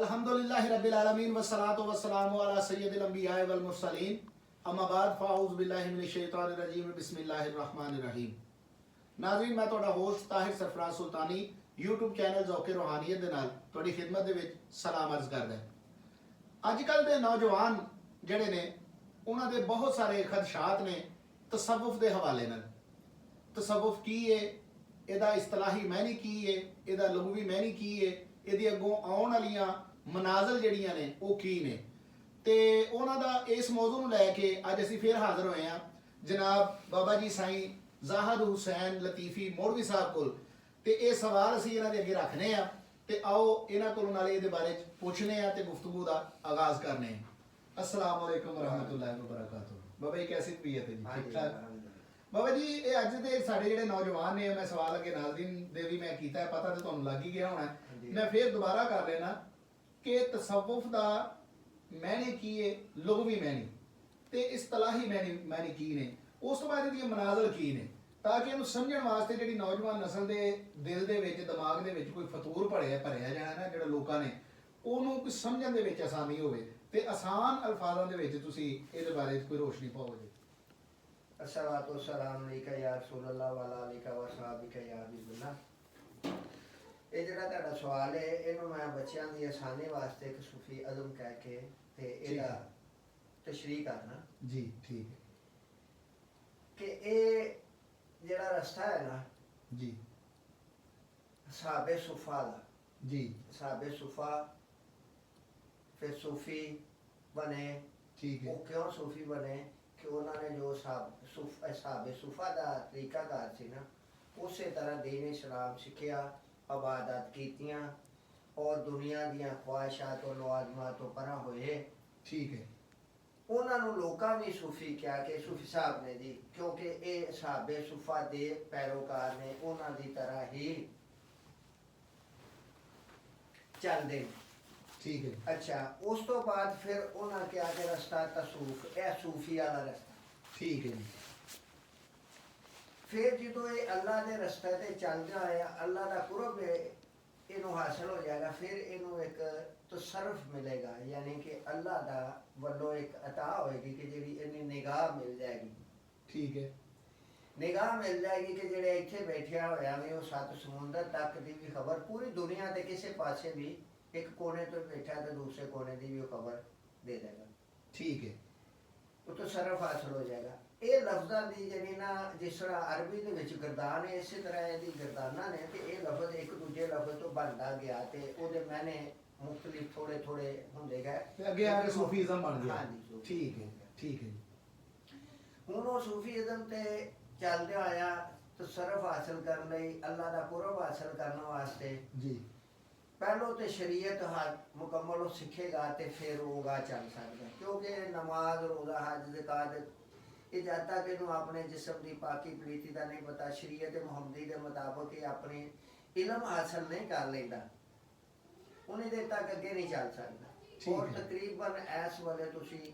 अल्हम्दुलिल्लाहि रब्बिल आलमीन वस्सलातु वस्सलामु अला सय्यदिल अंबिया वल मुरसलीन अम्मा बाद फ़ाऊज़ु बिल्लाहि मिनश शैतानिर रजीम बिस्मिल्लाहिर रहमानिर रहीम। नाज़रीन, मैं तुहाडा होस्ट ताहिर सरफराज सुल्तानी यूट्यूब चैनल ज़ौक़े रूहानियत दे नाल तुहाडी खिदमत दे विच सलाम अर्ज़ करदा है। अजकल दे नौजवान जिहड़े ने उन्हां दे बहुत सारे खदशात ने तसव्वुफ दे हवाले नाल। तसव्वुफ की है, ਇਹਦਾ ਇਸਤਲਾਹੀ ਮੈਨੀ ਕੀ ਹੈ, ਇਹਦਾ ਲਗੂਵੀ ਮੈਨੀ ਕੀ ਹੈ, ਇਹਦੀ ਅੱਗੋਂ ਆਉਣ ਵਾਲੀਆਂ ਮਨਾਜ਼ਲ ਜਿਹੜੀਆਂ ਨੇ ਉਹ ਕੀ ਨੇ, ਤੇ ਉਹਨਾਂ ਦਾ ਇਸ ਮੌਜੂ ਨੂੰ ਲੈ ਕੇ ਅੱਜ ਅਸੀਂ ਫੇਰ ਹਾਜ਼ਰ ਹੋਏ ਹਾਂ ਜਨਾਬ ਬਾਬਾ ਜੀ ਸਾਈਂ ਜ਼ਾਹਦ ਹੁਸੈਨ ਲਤੀਫੀ ਮੌਲਵੀ ਸਾਹਿਬ ਕੋਲ। ਤੇ ਇਹ ਸਵਾਲ ਅਸੀਂ ਇਹਨਾਂ ਦੇ ਅੱਗੇ ਰੱਖਨੇ ਆ ਤੇ ਆਓ ਇਹਨਾਂ ਕੋਲੋਂ ਨਾਲੇ ਇਹਦੇ ਬਾਰੇ ਚ ਪੁੱਛਨੇ ਆ ਤੇ ਗੁਫ਼ਤਗੂ ਦਾ ਆਗਾਜ਼ ਕਰਨੇ ਆ। अस्सलाम वालेकुम रहमतुल्लाहि व बरकातुहू। बाबा जी कैसी तबीयत है जी? ठीक ठाक बाबा जी। ये अज के साढ़े जिहड़े नौजवान ने, मैं सवाल अगे नाज़रीन दे भी मैं कीता है, पता तो तुहानूं लग ही गया होना है, मैं फिर दोबारा कर लेना कि तसव्वुफ दा मैने की है, लुग़वी मैनी ते इस्तलाही मैनी की ने, उस तो बाद इहदी मनाज़िल की ने, ताकि इहनूं समझण वास्ते जिहड़ी नौजवान नस्ल दे दिल दे विच दिमाग दे विच कोई फतूर भरिया जाना ना जिहड़ा लोकां ने ਉਹਨੂੰ ਕੋਈ ਸਮਝਣ ਦੇ ਵਿੱਚ ਆਸਾਨੀ ਹੋਵੇ ਤੇ ਆਸਾਨ ਅਲਫਾਜ਼ਾਂ ਦੇ ਵਿੱਚ ਤੁਸੀਂ ਇਹਦੇ ਬਾਰੇ ਕੋਈ ਰੋਸ਼ਨੀ ਪਾਓ ਜੀ। अस्सलातु वस्सलाम अलैका या रसूलल्लाह व अला आलिका व सहाबिका या हबीबल्लाह। ਇਹ ਜਿਹੜਾ ਤੁਹਾਡਾ ਸਵਾਲ ਹੈ ਇਹਨੂੰ ਮੈਂ ਬੱਚਿਆਂ ਦੀ ਆਸਾਨੀ ਵਾਸਤੇ ਇੱਕ ਸੂਫੀ ਅਜ਼ਮ ਕਹਿ ਕੇ ਤੇ ਇਹਦਾ ਤਸ਼ਰੀਹ ਕਰਨਾ ਜੀ। ਠੀਕ ਹੈ ਕਿ ਇਹ ਜਿਹੜਾ ਰਸਤਾ ਹੈ ਨਾ ਜੀ ਸਾਬੇ ਸੁਫਾ ਦਾ ਜੀ। ਸਾਬੇ ਸੁਫਾ ਫਿਰ ਸੂਫੀ ਬਣੇ। ਠੀਕ ਹੈ। ਉਹ ਕਿਉਂ ਸੂਫੀ ਬਣੇ ਕਿ ਉਹਨਾਂ ਨੇ ਜੋ ਸਾਬੇ ਸੁਫਾ ਦਾ ਤਰੀਕਾਕਾਰ ਸੀ ਨਾ, ਉਸੇ ਤਰ੍ਹਾਂ ਦੀਨ ਇਸਲਾਮ ਸਿੱਖਿਆ, ਇਬਾਦਤ ਕੀਤੀਆਂ ਔਰ ਦੁਨੀਆ ਦੀਆਂ ਖਵਾਹਿਸ਼ਾਂ ਤੋਂ ਲਵਾਜ਼ਮਾਂ ਤੋਂ ਪਰਾਂ ਹੋਏ। ਠੀਕ ਹੈ। ਉਹਨਾਂ ਨੂੰ ਲੋਕਾਂ ਨੇ ਸੂਫੀ ਕਿਹਾ ਕਿ ਸੂਫੀ ਸਾਹਿਬ ਨੇ ਜੀ, ਕਿਉਂਕਿ ਇਹ ਸਾਬੇ ਸੁਫਾ ਦੇ ਪੈਰੋਕਾਰ ਨੇ, ਉਹਨਾਂ ਦੀ ਤਰ੍ਹਾਂ ਹੀ ਚੱਲਦੇ। ਠੀਕ ਹੈ। ਅੱਛਾ, ਉਸ ਤੋਂ ਬਾਅਦ ਫਿਰ ਉਹਨਾਂ ਕਿਹਾ ਕਿ ਰਸਤਾ ਤਸੂਫ, ਇਹ ਸੂਫੀ ਵਾਲਾ ਰਸਤਾ। ਠੀਕ ਹੈ ਜੀ। ਫਿਰ ਜਦੋਂ ਇਹ ਅੱਲਾ ਦੇ ਰਸਤੇ ਤੇ ਚੱਲਦਾ ਹੋਇਆ ਅੱਲਾ ਦਾ ਕੁਰਬ ਇਹਨੂੰ ਹਾਸਲ ਹੋ ਜਾਏਗਾ, ਫਿਰ ਇਹਨੂੰ ਇੱਕ ਤਸਰਫ ਮਿਲੇਗਾ, ਯਾਨੀ ਕਿ ਅੱਲਾ ਦਾ ਵੱਲੋਂ ਇੱਕ ਅਤਾ ਹੋਏਗੀ ਕਿ ਜਿਹੜੀ ਇਹਨੀ ਨਿਗਾਹ ਮਿਲ ਜਾਏਗੀ। ਠੀਕ ਹੈ। ਨਿਗਾਹ ਮਿਲ ਜਾਏਗੀ ਕਿ ਜਿਹੜੇ ਇੱਥੇ ਬੈਠਿਆ ਹੋਇਆ ਨੇ ਉਹ ਸੱਤ ਸਮੁੰਦਰ ਤੱਕ ਦੀ ਵੀ ਖਬਰ, ਪੂਰੀ ਦੁਨੀਆ ਦੇ ਕਿਸੇ ਪਾਸੇ ਵੀ ਇੱਕ ਕੋਨੇ ਤੋਂ ਬੈਠਾ ਤੇ ਦੂਸਰੇ ਕੋਨੇ ਦੀ ਵੀ ਉਹ ਖਬਰ ਦੇ ਦੇਗਾ। ਠੀਕ ਹੈ। ਉਹ ਤੋਂ ਸਰਫ ਹਾਸਲ ਹੋ ਜਾਏਗਾ। ਇਹ ਲਫ਼ਜ਼ਾਂ ਦੀ ਜਿਹੜੀ ਨਾ, ਜਿਸ ਤਰ੍ਹਾਂ ਅਰਬੀ ਦੇ ਵਿੱਚ ਗਰਦਾਨ ਹੈ, ਇਸੇ ਤਰ੍ਹਾਂ ਇਹਦੀ ਗਰਦਾਨਾਂ ਨੇ ਤੇ ਇਹ ਲਫ਼ਜ਼ ਇੱਕ ਦੂਜੇ ਲਫ਼ਜ਼ ਤੋਂ ਬਣਦਾ ਗਿਆ ਤੇ ਉਹਦੇ ਮਾਇਨੇ ਮੁਖਤਲਿਫ ਥੋੜੇ ਥੋੜੇ ਹੁੰਦੇ ਗਏ ਤੇ ਅੱਗੇ ਆ ਕੇ ਸੂਫੀਜ਼ਮ ਬਣ ਗਿਆ। ਹਾਂਜੀ। ਠੀਕ ਹੈ। ਠੀਕ ਹੈ ਜੀ। ਹੁਣ ਉਹ ਸੂਫੀਜ਼ਮ ਤੇ ਚੱਲਦੇ ਹੋਇਆ ਤਸਰਫ ਹਾਸਲ ਕਰਨ ਲਈ, ਅੱਲਾ ਦਾ ਕੁਰਬ ਹਾਸਲ ਕਰਨ ਵਾਸਤੇ ਜੀ ਪਹਿਲੋਂ ਤੇ ਸ਼ਰੀਅਤ ਮੁਕੰਮਲ ਉਹ ਸਿੱਖੇਗਾ ਤੇ ਫਿਰ ਉਹ ਗਾ ਚੱਲ ਸਕਦਾ, ਕਿਉਂਕਿ ਨਮਾਜ਼, ਰੋਜ਼ਾ, ਹਜ, ਜ਼ਕਾਤ ਇਹ ਜਦ ਤੱਕ ਇਹਨੂੰ ਆਪਣੇ ਜਿਸਮ ਦੀ ਪਾਕੀ ਪਲੀਤੀ ਦਾ ਨਹੀਂ ਪਤਾ, ਸ਼ਰੀਅਤ ਮੁਹੰਮਦੀ ਦੇ ਮੁਤਾਬਕ ਇਹ ਆਪਣੇ ਇਲਮ ਹਾਸਲ ਨਹੀਂ ਕਰ ਲੈਂਦਾ, ਉਹਨੇ ਦੇਰ ਤੱਕ ਅੱਗੇ ਨਹੀਂ ਚੱਲ ਸਕਦਾ। ਔਰ ਤਕਰੀਬਨ ਇਸ ਵੇਲੇ ਤੁਸੀਂ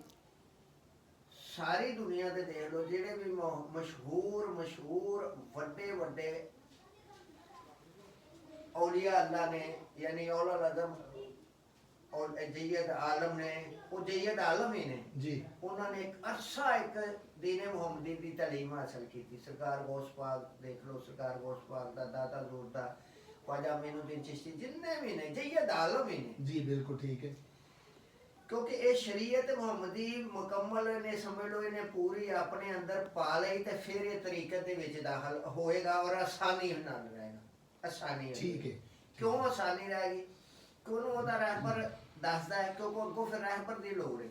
ਸਾਰੀ ਦੁਨੀਆ ਦੇ ਦੇਖ ਲਓ, ਜਿਹੜੇ ਵੀ ਮਸ਼ਹੂਰ ਵੱਡੇ ਵੱਡੇ औलिया अल्लाह ने, यानी औलुल अज़म और जय्यद आलम ने, वो जय्यद आलम ही ने जी, उन्होंने एक अरसा एक दीन मुहम्मदी की तालीम हासिल की थी। सरकार गौस पाक देख लो, सरकार गौस पाक दा, दाता ज़ूर दा, ख्वाजा मोइनुद्दीन चिश्ती, जिन्ने भी ने जय्यद आलम ही ने जी। बिल्कुल ठीक है। क्योंकि ये शरीयत मुहम्मदी मुकम्मल ने समझ लो, इन्हें पूरी अपने अंदर पा ली तो फिर ये तरीक़त दे विच दाखिल होएगा और आसानी नाल रहेगा। आसानी ठीक है। क्यों आसानी रहेगी? क्यों ਉਹਦਾ ਰਹਿਬਰ ਦੱਸਦਾ ਹੈ, ਕਿਉਂਕਿ ਅੱਗੋਂ ਫਿਰ ਰਹਿਬਰ ਦੀ ਲੋੜ ਹੈ।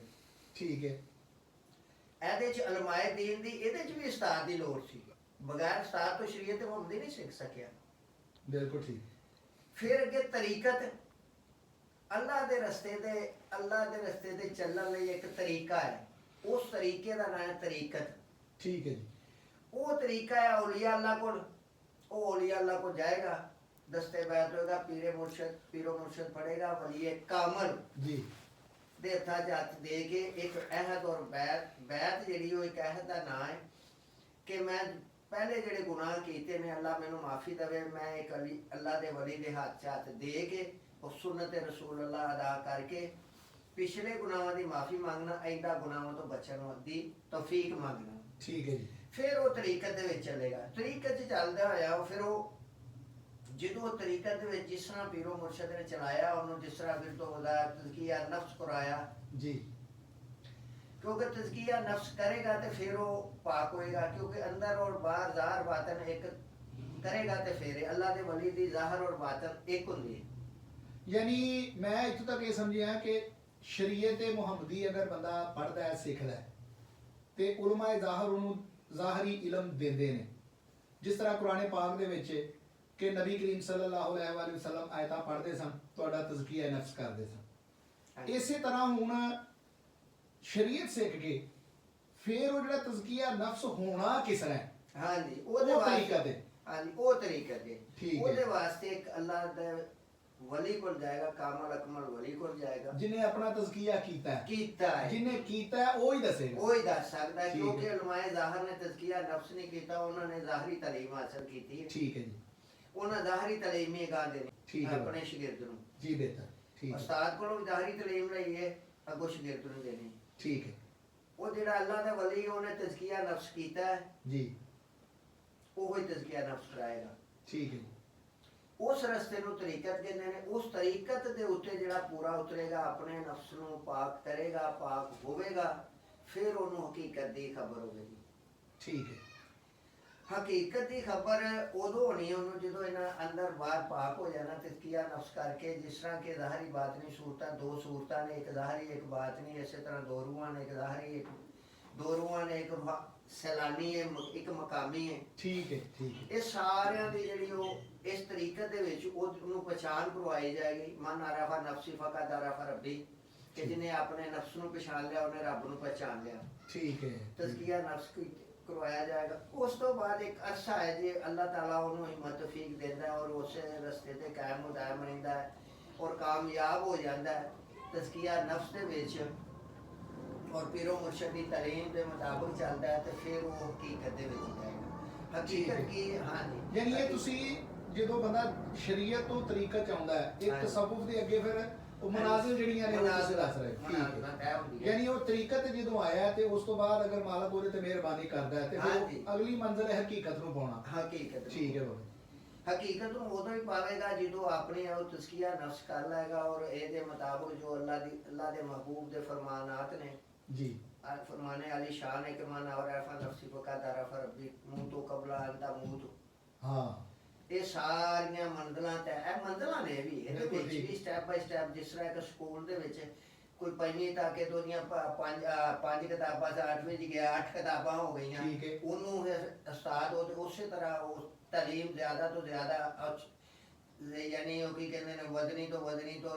ਠੀਕ ਹੈ। ਇਹਦੇ ਚ ਉਲਮਾਏ ਦੀਨ ਦੀ, ਇਹਦੇ ਚ ਵੀ ਉਸਤਾਦ ਦੀ ਲੋੜ ਸੀ, ਬਗੈਰ ਉਸਤਾਦ ਤੋਂ ਸ਼ਰੀਅਤ ਮੁਹੰਮਦੀ ਨਹੀਂ ਸਿੱਖ ਸਕਿਆ। ਬਿਲਕੁਲ ਠੀਕ। ਫਿਰ ਅੱਗੇ ਤਰੀਕਤ, ਅੱਲਾਹ ਦੇ ਰਸਤੇ ਤੇ ਚੱਲਣ ਲਈ ਇੱਕ ਤਰੀਕਾ ਹੈ, ਉਸ ਤਰੀਕੇ ਦਾ ਨਾਮ ਹੈ ਤਰੀਕਤ। ਠੀਕ ਹੈ ਜੀ। ਉਹ ਤਰੀਕਾ ਹੈ ਔਲੀਆ ਅੱਲਾਹ ਕੋਲ, ਉਹ औलिया अल्लाह को जाएगा, दस्ते बैत होगा, पीरो मुर्शद पढ़ेगा, वली कामल जी दे हत्था हथ दे के एक अहद और बैत ਜਿਹੜੀ ਉਹ ਇੱਕ अहद ਦਾ ਨਾਂ ਹੈ ਕਿ ਮੈਂ ਪਹਿਲੇ ਜਿਹੜੇ ਗੁਨਾਹ ਕੀਤੇ ਨੇ, ਅੱਲਾਹ ਮੈਨੂੰ ਮਾਫੀ ਦੇਵੇ, ਮੈਂ ਇੱਕ ਅੱਲਾਹ ਦੇ ਵਲੀ ਦੇ ਹੱਥ 'ਚ ਹੱਥ ਦੇ ਕੇ ਔਰ ਸੁਨਨਤ ਰਸੂਲ ਅੱਲਾਹ ਅਦਾ ਕਰਕੇ ਪਿਛਲੇ ਗੁਨਾਹਾਂ ਦੀ ਮਾਫੀ ਮੰਗਣਾ, ਐਂਦਾ ਗੁਨਾਹਾਂ ਤੋਂ ਬਚਣ ਦੀ ਤੌਫੀਕ ਮੰਗਣਾ। ਠੀਕ ਹੈ ਜੀ। ਫਿਰ ਉਹ ਤਰੀਕਤ ਦੇ ਵਿੱਚ ਚੱਲੇਗਾ। ਤਰੀਕਤ 'ਚ ਚੱਲਦਾ ਹੋਇਆ ਫਿਰ ਉਹ ਜਦੋਂ ਤਰੀਕਤ ਦੇ ਵਿੱਚ ਜਿਸ ਤਰ੍ਹਾਂ ਪੀਰੋ ਮੁਰਸ਼ਦ ਨੇ ਚਲਾਇਆ ਉਹਨੂੰ, ਜਿਸ ਤਰ੍ਹਾਂ ਫਿਰ ਤੋਂ ਉਹਦਾ ਤਜ਼ਕੀਆ ਨਫਸ ਕਰਾਇਆ ਜੀ, ਕਿਉਂਕਿ ਤਜ਼ਕੀਆ ਨਫਸ ਕਰੇਗਾ ਤੇ ਫਿਰ ਉਹ ਪਾਕ ਹੋਏਗਾ, ਕਿਉਂਕਿ ਅੰਦਰ ਔਰ ਬਾਹਰ ਜ਼ਾਹਰ ਬਾਤਨ ਇੱਕ ਕਰੇਗਾ ਤੇ ਫਿਰ ਅੱਲਾਹ ਦੇ ਵਲੀ ਦੀ ਜ਼ਾਹਰ ਔਰ ਬਾਤਨ ਇੱਕ ਹੁੰਦੀ ਹੈ। ਯਾਨੀ ਮੈਂ ਇੱਥੋਂ ਤੱਕ ਇਹ ਸਮਝਿਆ ਕਿ ਸ਼ਰੀਅਤ ਮੁਹੰਮਦੀ ਅਗਰ ਬੰਦਾ ਪੜ੍ਹਦਾ ਹੈ, ਸਿੱਖਦਾ ਹੈ, ਤੇ ਉਲਮਾਏ ਜ਼ਾਹਰ ਉਹਨੂੰ ਜ਼ਾਹਰੀ ਇਲਮ ਦਿੰਦੇ ਨੇ, ਜਿਸ ਤਰ੍ਹਾਂ ਕੁਰਾਨ ਪਾਕ ਦੇ ਵਿੱਚ ਕਿ ਨਬੀ ਕਰੀਮ ਸੱਲੱਲਾਹੁ ਅਲੈਹਿ ਵਸੱਲਮ ਆਇਤਾਂ ਪੜ੍ਹਦੇ ਸਨ, ਤੁਹਾਡਾ ਤਜ਼ਕੀਆ ਨਫਸ ਕਰਦੇ ਸਨ। ਇਸੇ ਤਰ੍ਹਾਂ ਹੁਣ ਸ਼ਰੀਅਤ ਸਿੱਖ ਕੇ ਫਿਰ ਉਹ ਜਿਹੜਾ ਤਜ਼ਕੀਆ ਨਫਸ ਹੋਣਾ ਕਿਸ ਤਰ੍ਹਾਂ ਹੈ, ਹਾਂਜੀ ਉਹਦੇ ਤਰੀਕਾ ਤੇ, ਹਾਂਜੀ ਉਹ ਤਰੀਕਾ ਤੇ ਠੀਕ ਹੈ। ਉਹਦੇ ਵਾਸਤੇ ਇੱਕ ਅੱਲਾਹ ਦਾ ਵਲੀ ਕੋਲ ਜਾਏਗਾ, ਕਾਮਲ ਅਕਮਲ ਵਲੀ ਕੋਲ ਜਾਏਗਾ, ਜਿਹਨੇ ਆਪਣਾ ਤਜ਼ਕੀਆ ਕੀਤਾ ਹੈ, ਹੈ ਜਿਹਨੇ ਕੀਤਾ ਹੈ ਉਹ ਹੀ ਦੱਸੇਗਾ। ਉਹ ਹੀ ਦੱਸ ਸਕਦਾ ਹੈ, ਠੀਕ ਕਿਉਂਕਿ ਹੈ। ਉਲਮਾਏ ਜ਼ਾਹਰ ਨੇ ਤਜ਼ਕੀਆ ਨਫਸ ਨਹੀਂ ਕੀਤਾ, ਉਹਨਾਂ ਨੇ ਜ਼ਾਹਰੀ ਤਾਲੀਮ ਹਾਸਲ ਕੀਤੀ ਹੈ। ਠੀਕ ਹੈ ਜੀ, ਉਹਨਾਂ ਜ਼ਾਹਰੀ ਤਾਲੀਮ ਹੀ ਗਾ ਦੇਣੀ ਠੀਕ ਹੈ। ਆਪਣੇ ਸ਼ਾਗਿਰਦ ਨੂੰ। ਜੀ ਬਿਹਤਰ, ਠੀਕ ਹੈ, ਉਸਤਾਦ ਕੋਲੋਂ ਵੀ ਜ਼ਾਹਰੀ ਤਾਲੀਮ ਲਈ ਹੈ, ਅੱਗੋਂ ਸ਼ਾਗਿਰਦ ਨੂੰ ਦੇਣੀ। ਠੀਕ ਹੈ ਉਹ ਜਿਹੜਾ ਅੱਲਾਹ ਦਾ ਵਲੀ ਉਹਨੇ ਤਜ਼ਕੀਆ ਨਫਸ ਕੀਤਾ ਹੈ, ਜੀ, ਉਹ ਹੀ ਤਜ਼ਕੀਆ ਨਫਸ ਕਰਾਏਗਾ। ਠੀਕ ਹੈ ਜੀ, ਉਸ ਰਸਤੇ ਨੂੰ ਤਰੀਕਤ ਕਹਿੰਦੇ ਨੇ। ਉਸ ਤਰੀਕਤ ਦੇ ਉੱਤੇ ਜਿਹੜਾ ਪੂਰਾ ਉਤਰੇਗਾ, ਆਪਣੇ ਨਫਸ ਨੂੰ ਪਾਕ ਕਰੇਗਾ, ਪਾਕ ਹੋਵੇਗਾ, ਫਿਰ ਉਹਨੂੰ ਹਕੀਕਤ ਦੀ ਖਬਰ ਹੋਵੇਗੀ। ਠੀਕ ਹੈ, ਹਕੀਕਤ ਦੀ ਖਬਰ ਉਦੋਂ ਹੋਣੀ ਹੈ ਉਹਨੂੰ ਜਦੋਂ ਇਹਨਾਂ ਅੰਦਰ ਬਾਹਰ ਪਾਕ ਹੋ ਜਾਣਾ ਤਜ਼ਕੀਆ ਨਫਸ ਕਰਕੇ। ਜਿਸ ਤਰ੍ਹਾਂ ਕਿ ਜ਼ਾਹਰੀ ਬਾਤਨੀ ਸੂਰਤਾਂ, ਦੋ ਸੂਰਤਾਂ ਨੇ, ਇੱਕ ਜ਼ਾਹਰੀ ਇੱਕ ਬਾਤਨੀ, ਇਸੇ ਤਰ੍ਹਾਂ ਦੋ ਰੂਹਾਂ ਨੇ, ਇੱਕ ਜ਼ਾਹਰੀ ਇੱਕ ਦੋ ਰੂਹਾਂ ਨੇ, ਇੱਕ ਸੈਲਾਨੀ ਹੈ, ਇੱਕ ਮਕਾਮੀ ਹੈ। ਠੀਕ ਹੈ, ਠੀਕ ਹੈ, ਇਹ ਸਾਰਿਆਂ ਦੀ ਜਿਹੜੀ ਉਹ ਇਸ ਤਰੀਕਤ ਦੇ ਵਿੱਚ ਉਹਨੂੰ ਪਛਾਣ ਕਰਵਾਈ ਜਾਏਗੀ। ਮਨ ਆਰਾਫਾ ਨਫਸੀ ਫਕਦ ਆਰਾਫਾ ਰੱਬੀ, ਕਿ ਜਿਹਨੇ ਆਪਣੇ ਨਫਸ ਨੂੰ ਪਛਾਣ ਲਿਆ ਉਹਨੇ ਰੱਬ ਨੂੰ ਪਛਾਣ ਲਿਆ। ਠੀਕ ਹੈ, ਤਜ਼ਕੀਆ ਨਫਸ ਕਰਵਾਇਆ ਜਾਏਗਾ। ਉਸ ਤੋਂ ਬਾਅਦ ਇੱਕ ਅਰਸਾ ਹੈ ਜੇ ਅੱਲਾਹ ਤਾਲਾ ਉਹਨੂੰ ਹਿੰਮਤ ਤੌਫੀਕ ਦਿੰਦਾ ਹੈ ਔਰ ਉਸੇ ਰਸਤੇ ਤੇ ਕਾਇਮ ਦਾਇਮ ਰਹਿੰਦਾ ਹੈ ਔਰ ਕਾਮਯਾਬ ਹੋ ਜਾਂਦਾ ਹੈ ਤਜ਼ਕੀਆ ਨਫਸ ਦੇ ਵਿੱਚ, ਔਰ ਪੀਰੋ ਮੁਰਸ਼ਦ ਦੀ ਤਾਲੀਮ ਦੇ ਮੁਤਾਬਕ ਚੱਲਦਾ ਹੈ, ਤੇ ਫਿਰ ਉਹ ਹਕੀਕਤ ਦੇ ਵਿੱਚ ਜਾਏਗਾ। ਹਕੀਕਤ ਕੀ? ਹਾਂਜੀ, ਯਾਨੀ ਇਹ ਤੁਸੀਂ ਜਦੋਂ ਬੰਦਾ ਸ਼ਰੀਅਤ ਤੋਂ ਤਰੀਕਤ ਚ ਆਉਂਦਾ ਹੈ, ਇੱਕ ਹਾਂਜੀ। ਤਸੱਵੁਫ ਦੇ ਅੱਗੇ ਫਿਰ ਉਹ ਮਨਾਜ਼ਿਲ ਜਿਹੜੀਆਂ ਨੇ ਉਹ ਤੁਸੀਂ ਦੱਸ ਰਹੇ, ਠੀਕ ਹੈ। ਯਾਨੀ ਉਹ ਤਰੀਕਤ ਜਦੋਂ ਆਇਆ ਤੇ ਉਸ ਤੋਂ ਬਾਅਦ ਅਗਰ ਮਾਲਕ ਉਹਦੇ ਤੇ ਮਿਹਰਬਾਨੀ ਕਰਦਾ ਹੈ ਤੇ ਫਿਰ ਹਾਂਜੀ। ਉਹ ਅਗਲੀ ਮੰਜ਼ਿਲ ਹੈ ਹਕੀਕਤ ਨੂੰ ਪਾਉਣਾ। ਹਕੀਕਤ ਠੀਕ ਹੈ ਬਾਬਾ, ਹਕੀਕਤ ਨੂੰ ਉਦੋਂ ਹੀ ਪਾਵੇਗਾ ਜਦੋਂ ਆਪਣੀ ਉਹ ਤਜ਼ਕੀਆ ਨਫਸ ਕਰ ਲਏਗਾ ਔਰ ਇਹਦੇ ਮੁਤਾਬਕ ਜੋ ਅੱਲਾਹ ਦੇ ਮਹਿਬੂਬ ਦੇ ਫਰਮਾਨਾਤ ਨੇ, ਜੀ, फरमाने वाली शान है कि मन और अरफा नफ्सी को का तारफा रब्बी मुंह तो कबला अंता मुंह तो ਹਾਂ, ਇਹ ਸਾਰੀਆਂ ਮੰਜ਼ਲਾਂ ਤੇ ਇਹ ਮੰਜ਼ਲਾਂ ਨੇ ਵੀ ਇਹਦੇ ਬਿਲਕੁਲ ਵਿੱਚ ਠੀਕ। ਵੀ ਸਟੈਪ ਬਾਈ ਸਟੈਪ। ਜਿਸ ਤਰ੍ਹਾਂ ਇੱਕ ਸਕੂਲ ਦੇ ਵਿੱਚ ਕੋਈ ਪੰਜਵੀਂ ਤੱਕ ਇਹ ਦੋਨੀਆਂ ਪੰਜ ਕਿਤਾਬਾਂ ਜਾਂ 8ਵੀਂ ਚ ਗਿਆ 8 ਕਿਤਾਬਾਂ ਹੋ ਗਈਆਂ, ਠੀਕ ਹੈ। ਉਹਨੂੰ ਫਿਰ ਉਸਤਾਦ ਉਹ ਉਸੇ ਤਰ੍ਹਾਂ ਉਹ ਤਾਲੀਮ ਜ਼ਿਆਦਾ ਤੋਂ ਜ਼ਿਆਦਾ ਯਾਨੀ ਉਹ ਕੀ ਕਹਿੰਦੇ ਨੇ ਵਧਣੀ ਤੋਂ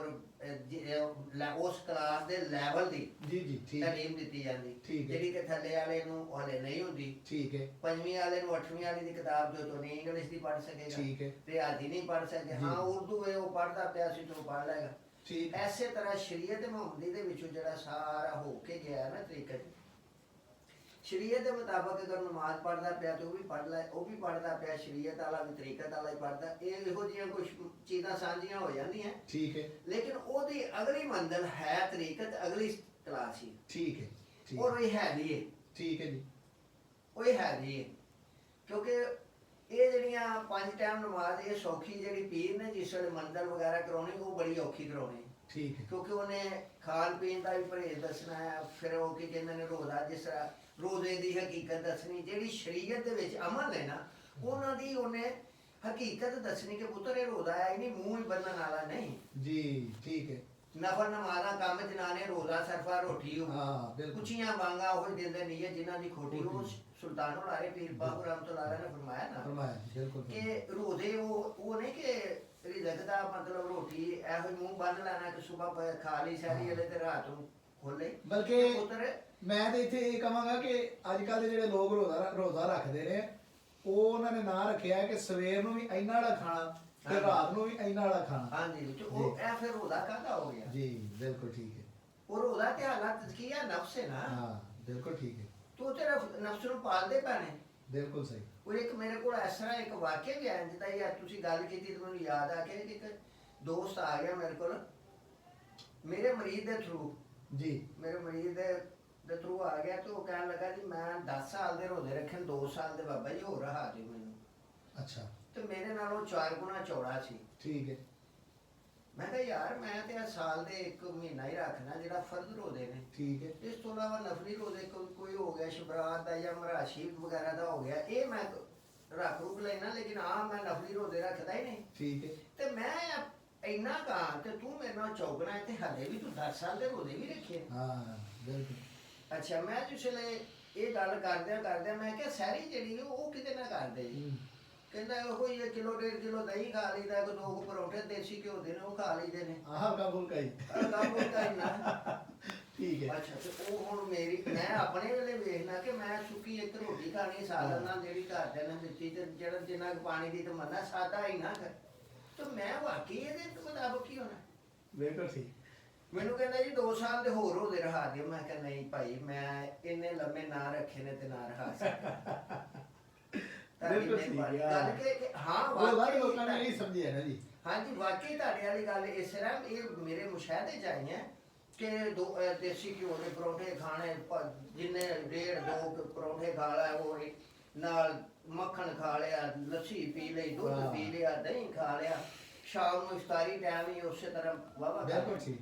ਉਸ ਕਲਾਸ ਦੇ ਲੈਵਲ ਦੀ ਜੀ ਜੀ, ਠੀਕ ਹੈ, ਤਾਲੀਮ ਦਿੱਤੀ ਜਾਂਦੀ, ਠੀਕ ਹੈ। ਜਿਹੜੀ ਕਿ ਥੱਲੇ ਵਾਲੇ ਨੂੰ ਹਲੇ ਨਹੀਂ ਹੁੰਦੀ। ਠੀਕ ਹੈ, ਪੰਜਵੀਂ ਵਾਲੇ ਨੂੰ 8ਵੀਂ ਵਾਲੀ ਦੀ ਕਿਤਾਬ ਜੋ ਤੋਂ ਨਹੀਂ ਇੰਗਲਿਸ਼ ਦੀ ਪੜ੍ਹ ਸਕੇਗਾ, ਠੀਕ ਹੈ, ਰਿਆਜ਼ੀ ਨਹੀਂ ਪੜ੍ਹ ਸਕੇ, ਹਾਂ ਉਰਦੂ ਹੈ ਉਹ ਪੜ੍ਹਦਾ ਪਿਆ ਸੀ ਤੋਂ ਪੜ੍ਹ ਲਏਗਾ। ਠੀਕ, ਐਸੇ ਤਰ੍ਹਾਂ ਸ਼ਰੀਅਤ ਮੁਹੰਮਦੀ ਦੇ ਵਿੱਚੋਂ ਜਿਹੜਾ ਸਾਰਾ ਹੋ ਕੇ ਗਿਆ ਨਾ ਤਰੀਕਾ, ਸ਼ਰੀਅਤ ਦੇ ਮੁਤਾਬਕ ਅਗਰ ਨਮਾਜ਼ ਪੜ੍ਹਦਾ ਪਿਆ ਤੇ ਉਹ ਵੀ ਪੜ੍ਹ ਲੈ, ਉਹ ਵੀ ਪੜ੍ਹਦਾ ਪਿਆ, ਸ਼ਰੀਅਤ ਵਾਲਾ ਵੀ ਤਰੀਕਤ ਵਾਲਾ ਹੀ ਪੜ੍ਹਦਾ। ਇਹ ਇਹੋ ਜਿਹੀਆਂ ਕੁਝ ਚੀਜ਼ਾਂ ਸਾਂਝੀਆਂ ਹੋ ਜਾਂਦੀਆਂ, ਠੀਕ ਹੈ, ਲੇਕਿਨ ਉਹਦੀ ਅਗਲੀ ਮੰਜ਼ਿਲ ਹੈ ਤਰੀਕਤ, ਅਗਲੀ ਕਲਾਸ ਹੀ, ਠੀਕ ਹੈ, ਠੀਕ ਔਰ ਇਹ ਹੈ ਵੀ ਹੈ, ਠੀਕ ਹੈ ਜੀ, ਉਹ ਇਹ ਹੈ ਵੀ ਹੈ। ਕਿਉਂਕਿ ਇਹ ਜਿਹੜੀਆਂ 5 ਟਾਈਮ ਨਮਾਜ਼ ਇਹ ਸੌਖੀ ਜਿਹੜੀ ਪੀਰ ਨੇ ਜਿਸ ਵੇਲੇ ਮੰਜ਼ਿਲ ਵਗੈਰਾ ਕਰਾਉਣੀ ਉਹ ਬੜੀ ਔਖੀ ਕਰਾਉਣੀ, ਠੀਕ ਹੈ, ਕਿਉਂਕਿ ਉਹਨੇ ਖਾਣ ਪੀਣ ਦਾ ਵੀ ਪਰਹੇਜ਼ ਦੱਸਣਾ ਹੈ। ਫਿਰ ਉਹ ਕੀ ਕਹਿੰਦੇ ਨੇ ਰੋਜ਼ਾ, ਜਿਸ ਤਰ੍ਹਾਂ ਰੋਜ਼ੇ ਦੀ ਹਕੀਕਤ ਦੱਸਣੀ, ਜਿਹੜੀ ਸ਼ਰੀਅਤ ਦੇ ਵਿੱਚ ਅਮਲ ਹੈ ਨਾ ਉਹਨਾਂ ਦੀ ਉਹਨੇ ਹਕੀਕਤ ਦੱਸਣੀ ਕਿ ਪੁੱਤਰ ਇਹ ਰੋਜ਼ਾ ਹੈ, ਨਹੀਂ ਮੂੰਹ ਹੀ ਬੰਨਣ ਵਾਲਾ ਨਹੀਂ ਜੀ, ਠੀਕ ਹੈ, ਨਫਲ ਨਮਾਜ਼ਾਂ ਕੰਮ ਜਨਾਨੇ ਰੋਜ਼ਾ ਸਰਫਾ ਰੋਟੀ ਉਹ ਹਾਂ ਬਿਲਕੁਲ, ਕੁਛੀਆਂ ਬਾਂਗਾ ਉਹ ਦਿੰਦੇ ਨਹੀਂ ਹੈ ਜਿਨ੍ਹਾਂ ਦੀ ਖੋਟੀ। ਉਹ ਸੁਲਤਾਨ ਲਾਰੇ ਪੀਰ ਬਾਬੂ ਰਹਿਮਤੁਲਾਹ ਅਲੈਹ ਨੇ ਫਰਮਾਇਆ ਨਾ ਫਰਮਾਇਆ ਜੀ, ਬਿਲਕੁਲ, ਕਿ ਰੋਜ਼ੇ ਉਹ ਨਹੀਂ ਕਿ ਰਿਜ਼ਕ ਦਾ ਮਤਲਬ ਰੋਟੀ ਇਹੋ ਮੂੰਹ ਬੰਨ ਲੈਣਾ ਕਿ ਸਵੇਰ ਖਾ ਲਈ ਸਾਰੀ ਵੇਲੇ ਤੇ ਰਾਤ ਨੂੰ ਖੋਲੇ, ਬਲਕਿ ਪੁੱਤਰ ਮੈਂ ਤੇ ਇੱਥੇ ਇਹ ਕਹਾਂਗਾ ਕਿ ਅੱਜ ਕੱਲ ਦੇ ਜਿਹੜੇ ਲੋਕ ਰੋਜ਼ਾ ਰੱਖਦੇ ਨੇ ਉਹ ਉਹਨਾਂ ਨੇ ਨਾਂ ਰੱਖਿਆ ਕਿ ਸਵੇਰ ਨੂੰ ਵੀ ਇੰਨਾ ਵਾਲਾ ਖਾਣਾ ਤੇ ਰਾਤ ਨੂੰ ਵੀ ਇੰਨਾ ਵਾਲਾ ਖਾਣਾ। ਹਾਂਜੀ, ਉਹ ਇਹ ਫਿਰ ਰੋਜ਼ਾ ਕਾਹਦਾ ਹੋ ਗਿਆ? ਜੀ ਬਿਲਕੁਲ ਠੀਕ ਹੈ, ਉਹ ਰੋਜ਼ਾ ਤੇ ਹਾਲਾਤ ਤਜ਼ਕੀਆ ਨਫਸ ਹੈ ਨਾ, ਹਾਂ ਬਿਲਕੁਲ ਠੀਕ ਹੈ, ਤੂੰ ਤੇਰਾ ਨਫਸ ਨੂੰ ਪਾਲਦੇ ਪੈਣੇ। ਬਿਲਕੁਲ ਸਹੀ, ਉਹ ਇੱਕ ਮੇਰੇ ਕੋਲ ਇਸ ਤਰ੍ਹਾਂ ਇੱਕ ਵਾਕਿਆ ਵੀ ਆਇਆ ਜਿੱਦਾਂ ਯਾਰ ਤੁਸੀਂ ਗੱਲ ਕੀਤੀ ਤੇ ਮੈਨੂੰ ਯਾਦ ਆ ਕਿ ਇੱਕ ਦੋਸਤ ਆ ਗਿਆ ਮੇਰੇ ਕੋਲ, ਮੇਰੇ ਮਰੀਜ਼ ਦੇ ਥਰੂ, ਜੀ ਮੇਰੇ ਮਰੀਜ਼ ਦੇ ਥਰੂ ਆ ਗਿਆ ਤੇ ਉਹ ਕਹਿਣ ਲੱਗਾ ਜੀ ਮੈਂ 10 ਸਾਲ ਦੇ ਰੋਜ਼ੇ ਰੱਖੇ, 2 ਸਾਲ ਦੇ ਬਾਬਾ ਜੀ ਹੋਰ ਰਹਾ ਦਿਓ ਮੈਨੂੰ। ਅੱਛਾ ਤੇ ਮੇਰੇ ਨਾਲੋਂ 4 ਗੁਣਾ ਚੌੜਾ ਸੀ। ਠੀਕ ਹੈ। ਮੈਂ ਕਿਹਾ ਯਾਰ ਮੈਂ ਤੇ ਸਾਲ ਦੇ 1 ਮਹੀਨਾ ਹੀ ਰੱਖਣਾ ਜਿਹੜਾ ਫਰਜ਼ ਰੋਜ਼ੇ ਨੇ, ਠੀਕ ਹੈ। ਇਸ ਤੋਂ ਇਲਾਵਾ ਨਫਲੀ ਰੋਜ਼ੇ ਕੋਈ ਹੋ ਗਿਆ ਸ਼ਬਰਾਤ ਦਾ ਜਾਂ ਮਰਾਸ਼ੀ ਵਗੈਰਾ ਦਾ ਹੋ ਗਿਆ, ਇਹ ਮੈਂ ਰੱਖ ਰੁਕ ਲੈਣਾ, ਲੇਕਿਨ ਮੈਂ ਨਫਲੀ ਰੋਜ਼ੇ ਰੱਖਦਾ ਹੀ ਨਹੀਂ। ਠੀਕ ਹੈ। ਤੇ ਮੈਂ ਇੰਨਾ ਕਹਾਂ ਤੇ ਤੂੰ ਮੇਰੇ ਨਾਲ ਚੌਕਣਾ ਤੇ ਹਲੇ ਵੀ ਤੂੰ 10 ਸਾਲ ਦੇ ਰੋਜ਼ੇ ਵੀ ਰੱਖੇ। ਹਾਂ ਬਿਲਕੁਲ। ਅੱਛਾ ਮੈਂ ਜਿਸਲੇ ਇਹ ਗੱਲ ਕਰਦਿਆਂ ਮੈਂ ਕਿਹਾ ਸਹਿਰੀ ਜਿਹੜੀ ਉਹ ਕਿਤੇ ਨਾ ਕਰਦੇ ਜੀ। ਕਹਿੰਦਾ ਉਹ ਹੀ 1 ਕਿਲੋ 1.5 ਕਿਲੋ ਦਹੀਂ ਖਾ ਲਈਦਾ, 2 ਪਰੌਂਠੇ ਦੇਸੀ ਘਿਓ ਦੇ ਨੇ ਉਹ ਖਾ ਲਈਦੇ ਨੇ। ਆਹ ਕਾ ਫੁਲਕਾ ਹੀ। ਠੀਕ ਹੈ। ਅੱਛਾ ਤੇ ਉਹ ਹੁਣ ਮੈਂ ਆਪਣੇ ਵੇਲੇ ਵੇਖਣਾ ਕਿ ਮੈਂ ਸੁੱਕੀ 1 ਰੋਟੀ ਖਾਣੀ ਸਾਲਨ ਨਾਲ ਜਿਹੜੀ ਘਰਦਿਆਂ ਨੇ ਦਿੱਤੀ, ਤੇ ਜਿਹੜਾ ਜਿੰਨਾ ਕੁ ਪਾਣੀ ਦੀ ਤਮੰਨਾ ਸਾਦਾ ਹੀ ਨਾ ਕਰ, ਤੇ ਮੈਂ ਵਾਕਈ ਇਹਦੇ ਮੁਤਾਬਕ ਹੀ ਹੋਣਾ। ਬਿਲਕੁਲ ਠੀਕ। ਮੈਨੂੰ ਕਹਿੰਦਾ ਜੀ 2 ਸਾਲ ਦੇ ਹੋਰ ਉਹਦੇ ਰਹਾ ਦਿਓ। ਮੈਂ ਕਿਹਾ ਨਹੀਂ ਭਾਈ ਮੈਂ ਇੰਨੇ ਲੰਮੇ ਨਾ ਰੱਖੇ ਨੇ ਤੇ ਨਾ ਰਹਾ ਸਕਦਾ। ਬਿਲਕੁਲ ਠੀਕ ਹੈ। ਗੱਲ ਕਿ ਹਾਂ ਉਹ ਵਾਕਈ ਲੋਕਾਂ ਨੇ ਨਹੀਂ ਸਮਝਿਆ ਨਾ ਜੀ। ਹਾਂਜੀ ਵਾਕਈ ਤੁਹਾਡੇ ਵਾਲੀ ਗੱਲ ਇਸ ਤਰ੍ਹਾਂ ਇਹ ਮੇਰੇ ਮੁਸ਼ਾਹਦੇ ਚ ਆਈ ਹੈ ਕਿ ਦੇਸੀ ਘਿਓ ਦੇ ਪਰੌਂਠੇ ਖਾਣੇ, ਜਿੰਨੇ 1.5-2 ਪਰੌਂਠੇ ਖਾ ਲਿਆ, ਉਹ ਨਾਲ ਮੱਖਣ ਖਾ ਲਿਆ, ਲੱਸੀ ਪੀ ਲਈ, ਦੁੱਧ ਪੀ ਲਿਆ, ਦਹੀਂ ਖਾ ਲਿਆ, ਸ਼ਾਮ ਨੂੰ ਇਫਤਾਰੀ ਟਾਈਮ ਹੀ ਉਸੇ ਤਰ੍ਹਾਂ ਵਾਵਾ। ਬਿਲਕੁਲ ਠੀਕ।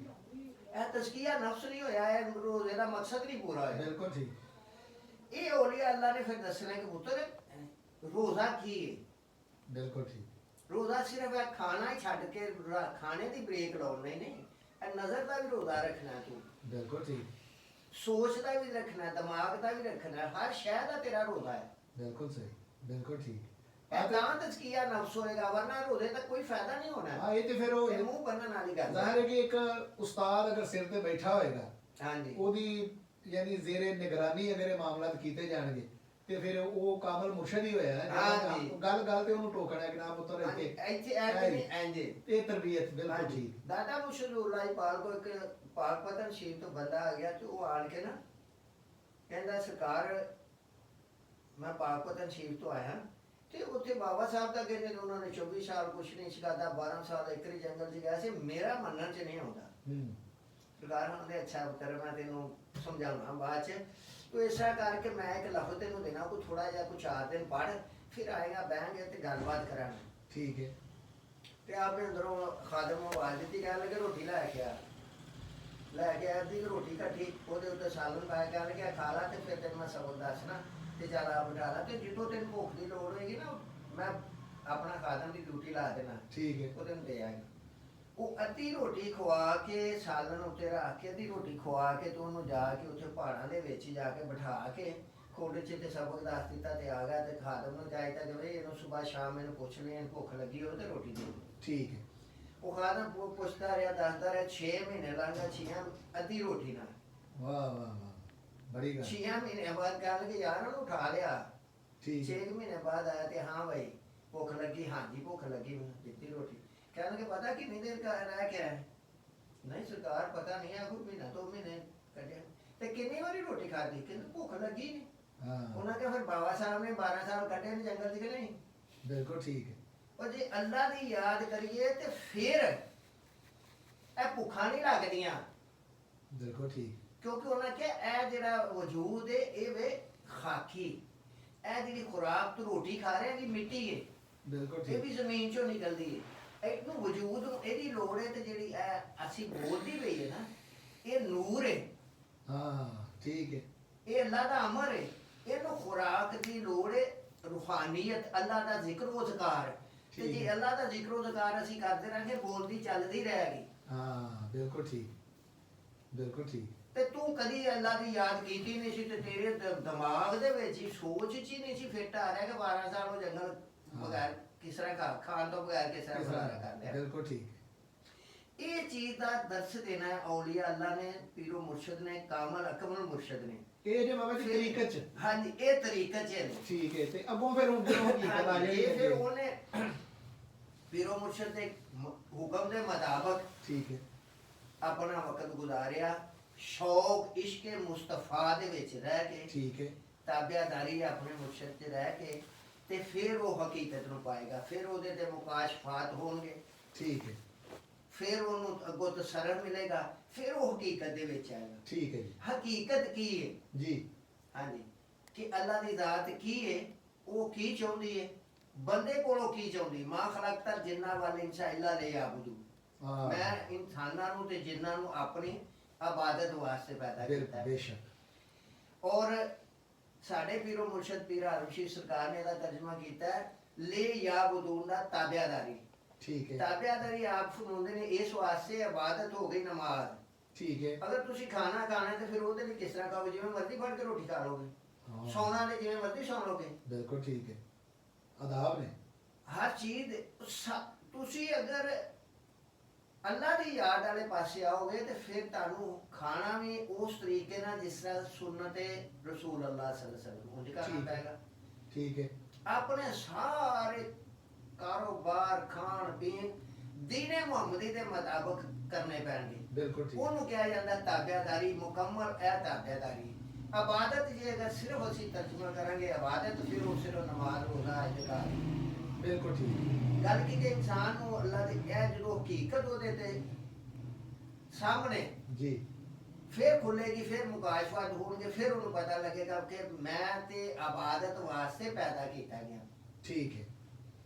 ਇਹ ਤਜ਼ਕੀਆ ਨਫਸ ਨਹੀਂ ਹੋਇਆ, ਇਹ ਰੋਜ਼ੇ ਦਾ ਮਕਸਦ ਨਹੀਂ ਪੂਰਾ ਹੋਇਆ। ਬਿਲਕੁਲ ਠੀਕ। ਇਹ ਔਲੀਆ ਅੱਲਾ ਨੇ ਫਿਰ ਦੱਸਣਾ ਕਿ ਪੁੱਤਰ ਰੋਜ਼ਾ ਕੀ ਹੈ। ਬਿਲਕੁਲ ਠੀਕ। ਰੋਜ਼ਾ ਸਿਰਫ ਇਹ ਖਾਣਾ ਹੀ ਛੱਡ ਕੇ ਖਾਣੇ ਦੀ ਬ੍ਰੇਕ ਲਾਉਣ ਨਹੀਂ, ਇਹ ਨਜ਼ਰ ਦਾ ਵੀ ਰੋਜ਼ਾ ਰੱਖਣਾ ਤੂੰ, ਬਿਲਕੁਲ ਠੀਕ। ਸੋਚ ਦਾ ਵੀ ਰੱਖਣਾ, ਦਿਮਾਗ ਦਾ ਵੀ ਰੱਖਣਾ, ਹਰ ਸ਼ੈ ਦਾ ਤੇਰਾ ਰੋਜ਼ਾ ਹੈ। ਬਿਲਕੁਲ ਸਹੀ। ਬਿਲਕੁਲ ਠੀਕ। ਇਹ ਤਾਂ ਤਜ਼ਕੀਆ ਨਫਸ ਹੋਏਗਾ, ਵਰਨਾ ਰੋਜ਼ੇ ਦਾ ਕੋਈ ਫਾਇਦਾ ਨਹੀਂ ਹੋਣਾ। ਹਾਂ ਇਹ ਤੇ ਫਿਰ ਉਹ ਇਹ ਮੂੰਹ ਬੰਨਣ ਵਾਲੀ ਗੱਲ ਜ਼ਾਹਿਰ ਹੈ ਕਿ ਇੱਕ ਉਸਤਾਦ ਅਗਰ ਸਿਰ ਤੇ ਬੈਠਾ ਹੋਏਗਾ, ਹਾਂਜੀ ਉਹਦੀ ਯਾਨੀ ਜ਼ੇਰੇ ਨਿਗਰਾਨੀ ਅਗਰ ਇਹ ਮਾਮਲਾਤ ਕੀਤੇ ਜਾਣਗੇ ਤੇ ਫਿਰ ਉਹ ਕਾਮਲ ਮੁਰਸ਼ਦ ਹੀ ਹੋਇਆ ਨਾ। ਹਾਂਜੀ। ਗੱਲ ਤੇ ਉਹਨੂੰ ਟੋਕਣਾ ਕਿ ਨਾ ਪੁੱਤਰ ਇੱਥੇ ਇੱਥੇ ਐ ਨਹੀਂ ਇੰਜ ਇਹ ਤਰਬੀਅਤ ਬਿਲਕੁਲ ਠੀਕ। ਦਾਦਾ ਮੁਸ਼ਰੂਲਾ ਪਾਲ ਕੋ ਇੱਕ ਪਾਕ ਪਤਨ ਸ਼ੀਰ ਤੋਂ ਬੰਦਾ ਆ ਗਿਆ ਤੇ ਉਹ ਆਣ ਕੇ ਨਾ ਕਹਿੰਦਾ ਸਰਕਾਰ ਮੈਂ ਪਾਕ ਪਤਨ ਸ਼ੀਰ ਤੋਂ ਆਇਆ ਤੇ ਉੱਥੇ ਬਾਬਾ ਸਾਹਿਬ ਦਾ ਕਹਿੰਦੇ ਨੇ ਉਹਨਾਂ ਨੇ 24 ਸਾਲ ਕੁਛ ਨਹੀਂ ਸਿਖਾਦਾ, 12 ਸਾਲ ਇੱਕਰੀ ਜੰਗਲ 'ਚ ਗਿਆ ਸੀ, ਮੇਰਾ ਮੰਨਣ 'ਚ ਨਹੀਂ ਆਉਂਦਾ। ਸਰਕਾਰ ਹੁੰਦੇ ਅੱਛਾ ਪੁੱਤਰ ਮੈਂ ਤੈਨੂੰ ਸਮਝਾਉਣਾ ਬਾਅਦ 'ਚ, ਤੂੰ ਇਸ ਤਰ੍ਹਾਂ ਕਰਕੇ ਮੈਂ ਇੱਕ ਲਫ਼ਜ਼ ਤੈਨੂੰ ਦੇਣਾ, ਕੋਈ ਥੋੜਾ ਜਿਹਾ ਕੁਛ 4 ਦਿਨ ਪੜ੍ਹ, ਫਿਰ ਆਏਗਾ ਬਹਿਣਗੇ ਤੇ ਗੱਲਬਾਤ ਕਰਾਂਗੇ। ਠੀਕ ਹੈ। ਤੇ ਆਪੇ ਅੰਦਰੋਂ ਖਾਦਮ ਨੂੰ ਆਵਾਜ਼ ਦਿੱਤੀ, ਕਹਿਣ ਲੱਗੇ ਰੋਟੀ ਲੈ ਕੇ ਆ। ਲੈ ਕੇ ਆਇਆ ਦੀ ਰੋਟੀ ਕੱਢੀ, ਉਹਦੇ ਉੱਤੇ ਸਾਲਨ ਪਾਇਆ, ਕਹਿਣ ਲੱਗਿਆ ਖਾ ਲਾ ਤੇ ਫਿਰ ਤੈਨੂੰ ਮੈਂ ਸਬਕ ਦੱਸਣਾ ਤੇ ਚੱਲ ਆ ਬਿਠਾ ਲਾ, ਤੇ ਜਿੱਦੋਂ ਤੈਨੂੰ ਭੁੱਖ ਦੀ ਲੋੜ ਹੋਏਗੀ ਨਾ ਮੈਂ ਆਪਣਾ ਖਾਦਮ ਦੀ ਡਿਊਟੀ ਲਾ ਦੇਣਾ। ਠੀਕ ਹੈ। ਉਹ ਤੈਨੂੰ ਦੇ ਆਏਗਾ। ਉਹ ਅੱਧੀ ਰੋਟੀ ਖਵਾ ਕੇ ਸਾਲਨ ਉੱਤੇ ਰੱਖ ਕੇ ਅੱਧੀ ਰੋਟੀ ਖਵਾ ਕੇ ਤੇ ਉਹਨੂੰ ਜਾ ਕੇ ਉੱਥੇ ਪਹਾੜਾਂ ਦੇ ਵਿੱਚ ਜਾ ਕੇ ਬਿਠਾ ਕੇ ਖੋਡੇ 'ਚ ਤੇ ਸਬਕ ਦੱਸ ਦਿੱਤਾ ਤੇ ਆ ਗਿਆ। ਤੇ ਖਾਦਮ ਨੂੰ ਚਾਹੀਦਾ ਜਿਵੇਂ ਇਹਨੂੰ ਸਵੇਰ ਸ਼ਾਮ ਮੈਨੂੰ ਪੁੱਛ ਲਈ ਭੁੱਖ ਲੱਗੀ ਹੋਵੇ ਤੇ ਰੋਟੀ ਦੇ ਦਿਓ। ਠੀਕ ਹੈ। ਉਹ ਖਾਦਮ ਪੁੱਛਦਾ ਰਿਹਾ, ਦੱਸਦਾ ਰਿਹਾ, 6 ਮਹੀਨੇ ਲੰਘ ਗਏ, 6 ਅੱਧੀ ਰੋਟੀ ਨਾਲ। ਵਾਹ ਵਾਹ ਵਾਹ ਬੜੀ ਗੱਲ। 6 ਮਹੀਨੇ ਬਾਅਦ ਕਹਿਣ ਲੱਗੇ ਯਾਰ ਉਹਨੂੰ ਉਠਾ ਲਿਆ। ਠੀਕ 6 ਮਹੀਨੇ ਬਾਅਦ ਆਇਆ ਤੇ ਹਾਂ ਭਾਈ ਭੁੱਖ ਲੱਗੀ, ਹਾਂਜੀ ਭੁੱਖ ਲੱਗੀ, ਮੈਨੂੰ ਦਿੱਤੀ ਰੋਟੀ। ਕਹਿਣ ਲੱਗੇ ਪਤਾ ਕਿੰਨੀ ਦੇਰ ਰਹਿ ਕੇ ਆਇਆ? ਨਹੀਂ ਸਰਕਾਰ ਪਤਾ ਨਹੀਂ ਆ, ਕੋਈ ਮਹੀਨਾ 2 ਮਹੀਨੇ ਕੱਢਿਆ। ਤੇ ਕਿੰਨੀ ਵਾਰੀ ਰੋਟੀ ਖਾਧੀ? ਕਹਿੰਦੇ ਭੁੱਖ ਲੱਗੀ ਨਹੀਂ। ਹਾਂ ਉਹਨਾਂ ਕਿਹਾ ਫਿਰ ਬਾਬਾ ਸਾਹਿਬ ਨੇ 12 ਸਾਲ ਕੱਢੇ ਨੇ ਜੰਗਲ 'ਚ ਕਿ ਨਹੀਂ? ਬਿਲਕੁਲ ਠੀਕ ਹੈ। ਉਹ ਜੇ ਅੱਲਾ ਦੀ ਯਾਦ ਕਰੀਏ ਤੇ ਫਿਰ ਇਹ ਭੁੱਖਾਂ ਨਹੀਂ ਲੱਗਦੀਆਂ। ਬਿਲਕੁਲ ਠੀਕ। ਕਿਉਂਕਿ ਉਹਨਾਂ ਕਿਹਾ ਇਹ ਜਿਹੜਾ ਵਜੂਦ ਹੈ ਇਹ ਵੇ ਖਾਕੀ, ਇਹ ਜਿਹੜੀ ਖੁਰਾਕ ਤੂੰ ਰੋਟੀ ਖਾ ਰਿਹਾ ਇਹ ਮਿੱਟੀ ਹੈ, ਬਿਲਕੁਲ ਇਹ ਠੀਕ। ਵੀ ਜ਼ਮੀਨ ਚੋਂ ਨਿਕਲਦੀ ਹੈ। ਇਹਨੂੰ ਵਜੂਦ ਨੂੰ ਇਹਦੀ ਲੋੜ ਹੈ, ਤੇ ਜਿਹੜੀ ਇਹ ਅਸੀਂ ਬੋਲਦੀ ਪਈ ਹੈ ਨਾ ਇਹ ਨੂਰ ਹੈ। ਹਾਂ ਠੀਕ ਹੈ। ਇਹ ਅੱਲਾ ਦਾ ਅਮਰ ਹੈ। ਇਹਨੂੰ ਖੁਰਾਕ ਦੀ ਲੋੜ ਹੈ, ਰੂਹਾਨੀਅਤ, ਅੱਲਾ ਦਾ ਜ਼ਿਕਰ ਉਹ ਜ਼ਕਾਰ। ਤੇ ਜੇ ਅੱਲਾ ਦਾ ਜ਼ਿਕਰ ਉਹ ਜ਼ਕਾਰ ਅਸੀਂ ਕਰਦੇ ਰਹਾਂਗੇ ਬੋਲਦੀ ਚੱਲਦੀ ਰਹੇਗੀ। ਹਾਂ ਬਿਲਕੁਲ ਠੀਕ। ਬਿਲਕੁਲ ਠੀਕ। ਤੇ ਤੂੰ ਕਦੀ ਅੱਲਾ ਦੀ ਯਾਦ ਕੀਤੀ ਨਹੀਂ ਸੀ ਤੇ ਤੇਰੇ ਦਿਮਾਗ ਦੇ ਵਿੱਚ ਹੀ ਸੋਚ ਚ ਹੀ ਨਹੀਂ ਸੀ ਫਿੱਟ ਆ ਰਿਹਾ ਕਿ 12 ਸਾਲ ਉਹ ਜੰਗਲ ਬਗੈਰ ਕਿਸ ਤਰ੍ਹਾਂ ਖਾਣ ਤੋਂ ਬਗੈਰ ਕਿਸ ਤਰ੍ਹਾਂ ਗੁਜ਼ਾਰਾ ਕਰ ਲਿਆ। ਬਿਲਕੁਲ ਠੀਕ। ਇਹ ਚੀਜ਼ ਦਾ ਦਰਸ ਦੇਣਾ ਹੈ ਔਲੀਆ ਅੱਲਾ ਨੇ, ਪੀਰੋ ਮੁਰਸ਼ਦ ਨੇ, ਕਾਮਲ ਅਕਮਲ ਮੁਰਸ਼ਦ ਨੇ। ਇਹ ਜੇ ਬਾਬਾ ਜੀ ਤਰੀਕਤ ਚ। ਹਾਂਜੀ ਇਹ ਤਰੀਕਤ ਚ ਹੈ। ਠੀਕ ਹੈ। ਤੇ ਅੱਗੋਂ ਫਿਰ ਹੁਣ ਜਦੋਂ ਹਕੀਕਤ ਆ ਜਾਏਗੀ ਇਹ ਫਿਰ ਉਹਨੇ ਪੀਰੋ ਮੁਰਸ਼ਦ ਦੇ ਹੁਕਮ ਦੇ ਮੁਤਾਬਕ ਠੀਕ ਹੈ। ਆਪਣਾ ਵਕਤ ਗੁਜ਼ਾਰਿਆ, ਸ਼ੌਕ ਇਸ਼ਕ ਮੁਸਤਫਾ ਦੇ ਵਿੱਚ ਰਹਿ ਕੇ, ਠੀਕ ਹੈ। ਤਾਬਿਆਦਾਰੀ ਆਪਣੇ ਮੁਰਸ਼ਦ 'ਚ ਰਹਿ ਕੇ, ਤੇ ਫਿਰ ਉਹ ਹਕੀਕਤ ਨੂੰ ਪਾਏਗਾ, ਫਿਰ ਉਹਦੇ ਤੇ ਮੁਕਾਸ਼ਫਾਤ ਹੋਣਗੇ। ਠੀਕ ਹੈ। ਫਿਰ ਉਹਨੂੰ ਅੱਗੋਂ ਤਸੱਰਰ ਮਿਲੇਗਾ, ਫਿਰ ਉਹ ਹਕੀਕਤ ਦੇ ਵਿੱਚ ਆਏਗਾ। ਠੀਕ ਹੈ ਜੀ। ਹਕੀਕਤ ਕੀ ਹੈ? ਜੀ ਹਾਂਜੀ, ਕਿ ਅੱਲਾ ਦੀ ਜ਼ਾਤ ਕੀ ਹੈ, ਉਹ ਕੀ ਚਾਹੁੰਦੀ ਹੈ, ਬੰਦੇ ਕੋਲੋਂ ਕੀ ਚਾਹੁੰਦੀ। ਮਾ ਖਲਕਤਾ ਜਿੰਨਾ ਵਾਲ ਇਨਸਾ ਇਲਾ ਲਿਯਅਬੁਦੂ, ਹਾਂ ਮੈਂ ਇਨਸਾਨਾਂ ਨੂੰ ਤੇ ਜਿੰਨਾਂ ਨੂੰ ਆਪਣੀ ਇਬਾਦਤ ਵਾਸਤੇ ਪੈਦਾ ਕੀਤਾ ਹੈ। ਬੇਸ਼ੱਕ। ਔਰ ਸਾਡੇ ਪੀਰੋ ਮੁਰਸ਼ਦ ਪੀਰ ਹਾਰੂਸ਼ੀ ਸਰਕਾਰ ਨੇ ਇਹਦਾ ਤਰਜਮਾ ਕੀਤਾ ਹੈ ਲੇ ਯਾਬੁਦੂਨ ਦਾ ਤਾਬਿਆਦਾਰੀ। ਠੀਕ ਹੈ ਤਾਬਿਆਦਾਰੀ ਆਪ ਫਰਮਾਉਂਦੇ ਨੇ ਇਸ ਵਾਸਤੇ ਇਬਾਦਤ ਹੋ ਗਈ ਨਮਾਜ਼। ਠੀਕ ਹੈ। ਅਗਰ ਤੁਸੀਂ ਖਾਣਾ ਖਾਣਾ ਹੈ ਤੇ ਫਿਰ ਉਹਦੇ ਲਈ ਕਿਸ ਤਰ੍ਹਾਂ ਖਾਓਗੇ? ਜਿਵੇਂ ਮਰਜ਼ੀ ਫੜ ਕੇ ਰੋਟੀ ਖਾ ਲੋਗੇ। ਹਾਂ ਸੌਣਾ ਤੇ ਜਿਵੇਂ ਮਰਜ਼ੀ ਸੌਂ ਲੋਗੇ। ਬਿਲਕੁਲ ਠੀਕ ਹੈ। ਆਦਾਬ ਨੇ ਹਰ ਚੀਜ਼ ਤੁਸੀਂ ਅਗਰ ਅੱਲਾ ਦੀ ਯਾਦ ਵਾਲੇ ਪਾਸੇ ਆਓਗੇ ਤੇ ਫਿਰ ਤੁਹਾਨੂੰ ਖਾਣਾ ਵੀ ਉਸ ਤਰੀਕੇ ਨਾਲ ਜਿਸ ਤਰ੍ਹਾਂ ਸੁਨਨਤ ਰਸੂਲ ਅੱਲਾਹ ਸੱਲੱਲਾਹੁ ਅਲੈਹਿ ਵਸੱਲਮ ਉਂਝ ਕਰਨਾ ਠੀਕ ਹੈ। ਪਏਗਾ। ਠੀਕ ਹੈ। ਆਪਣੇ ਸਾਰੇ ਕਾਰੋਬਾਰ ਖਾਣ ਪੀਣ ਦੀਨੇ ਮੁਹੰਮਦੀ ਦੇ ਮੁਤਾਬਕ ਕਰਨੇ ਪੈਣਗੇ। ਬਿਲਕੁਲ ਠੀਕ। ਉਹਨੂੰ ਕਿਹਾ ਜਾਂਦਾ ਤਾਬਿਆਦਾਰੀ ਮੁਕੰਮਲ। ਇਹ ਤਾਬਿਆਦਾਰੀ ਇਬਾਦਤ ਜੇ ਅਗਰ ਸਿਰਫ ਅਸੀਂ ਤਰਜਮਾ ਕਰਾਂਗੇ ਇਬਾਦਤ, ਫਿਰ ਉਹ ਸਿਰਫ ਨਮਾਜ਼ ਰੋਜ਼ਾ ਇਤਕਾਰ। ਬਿਲਕੁਲ ਠੀਕ। ਗੱਲ ਕੀ ਕਿ ਇਨਸਾਨ ਨੂੰ ਅੱਲਾ ਦੀ ਇਹ ਜਦੋਂ ਹਕੀਕਤ ਉਹਦੇ ਤੇ ਸਾਹਮਣੇ ਜੀ ਫਿਰ ਖੁੱਲੇਗੀ, ਫਿਰ ਮੁਕਾਸ਼ਫਾਤ ਹੋਣਗੇ, ਫਿਰ ਉਹਨੂੰ ਪਤਾ ਲੱਗੇਗਾ ਕਿ ਮੈਂ ਤੇ ਇਬਾਦਤ ਵਾਸਤੇ ਪੈਦਾ ਕੀਤਾ ਗਿਆ। ਠੀਕ ਹੈ।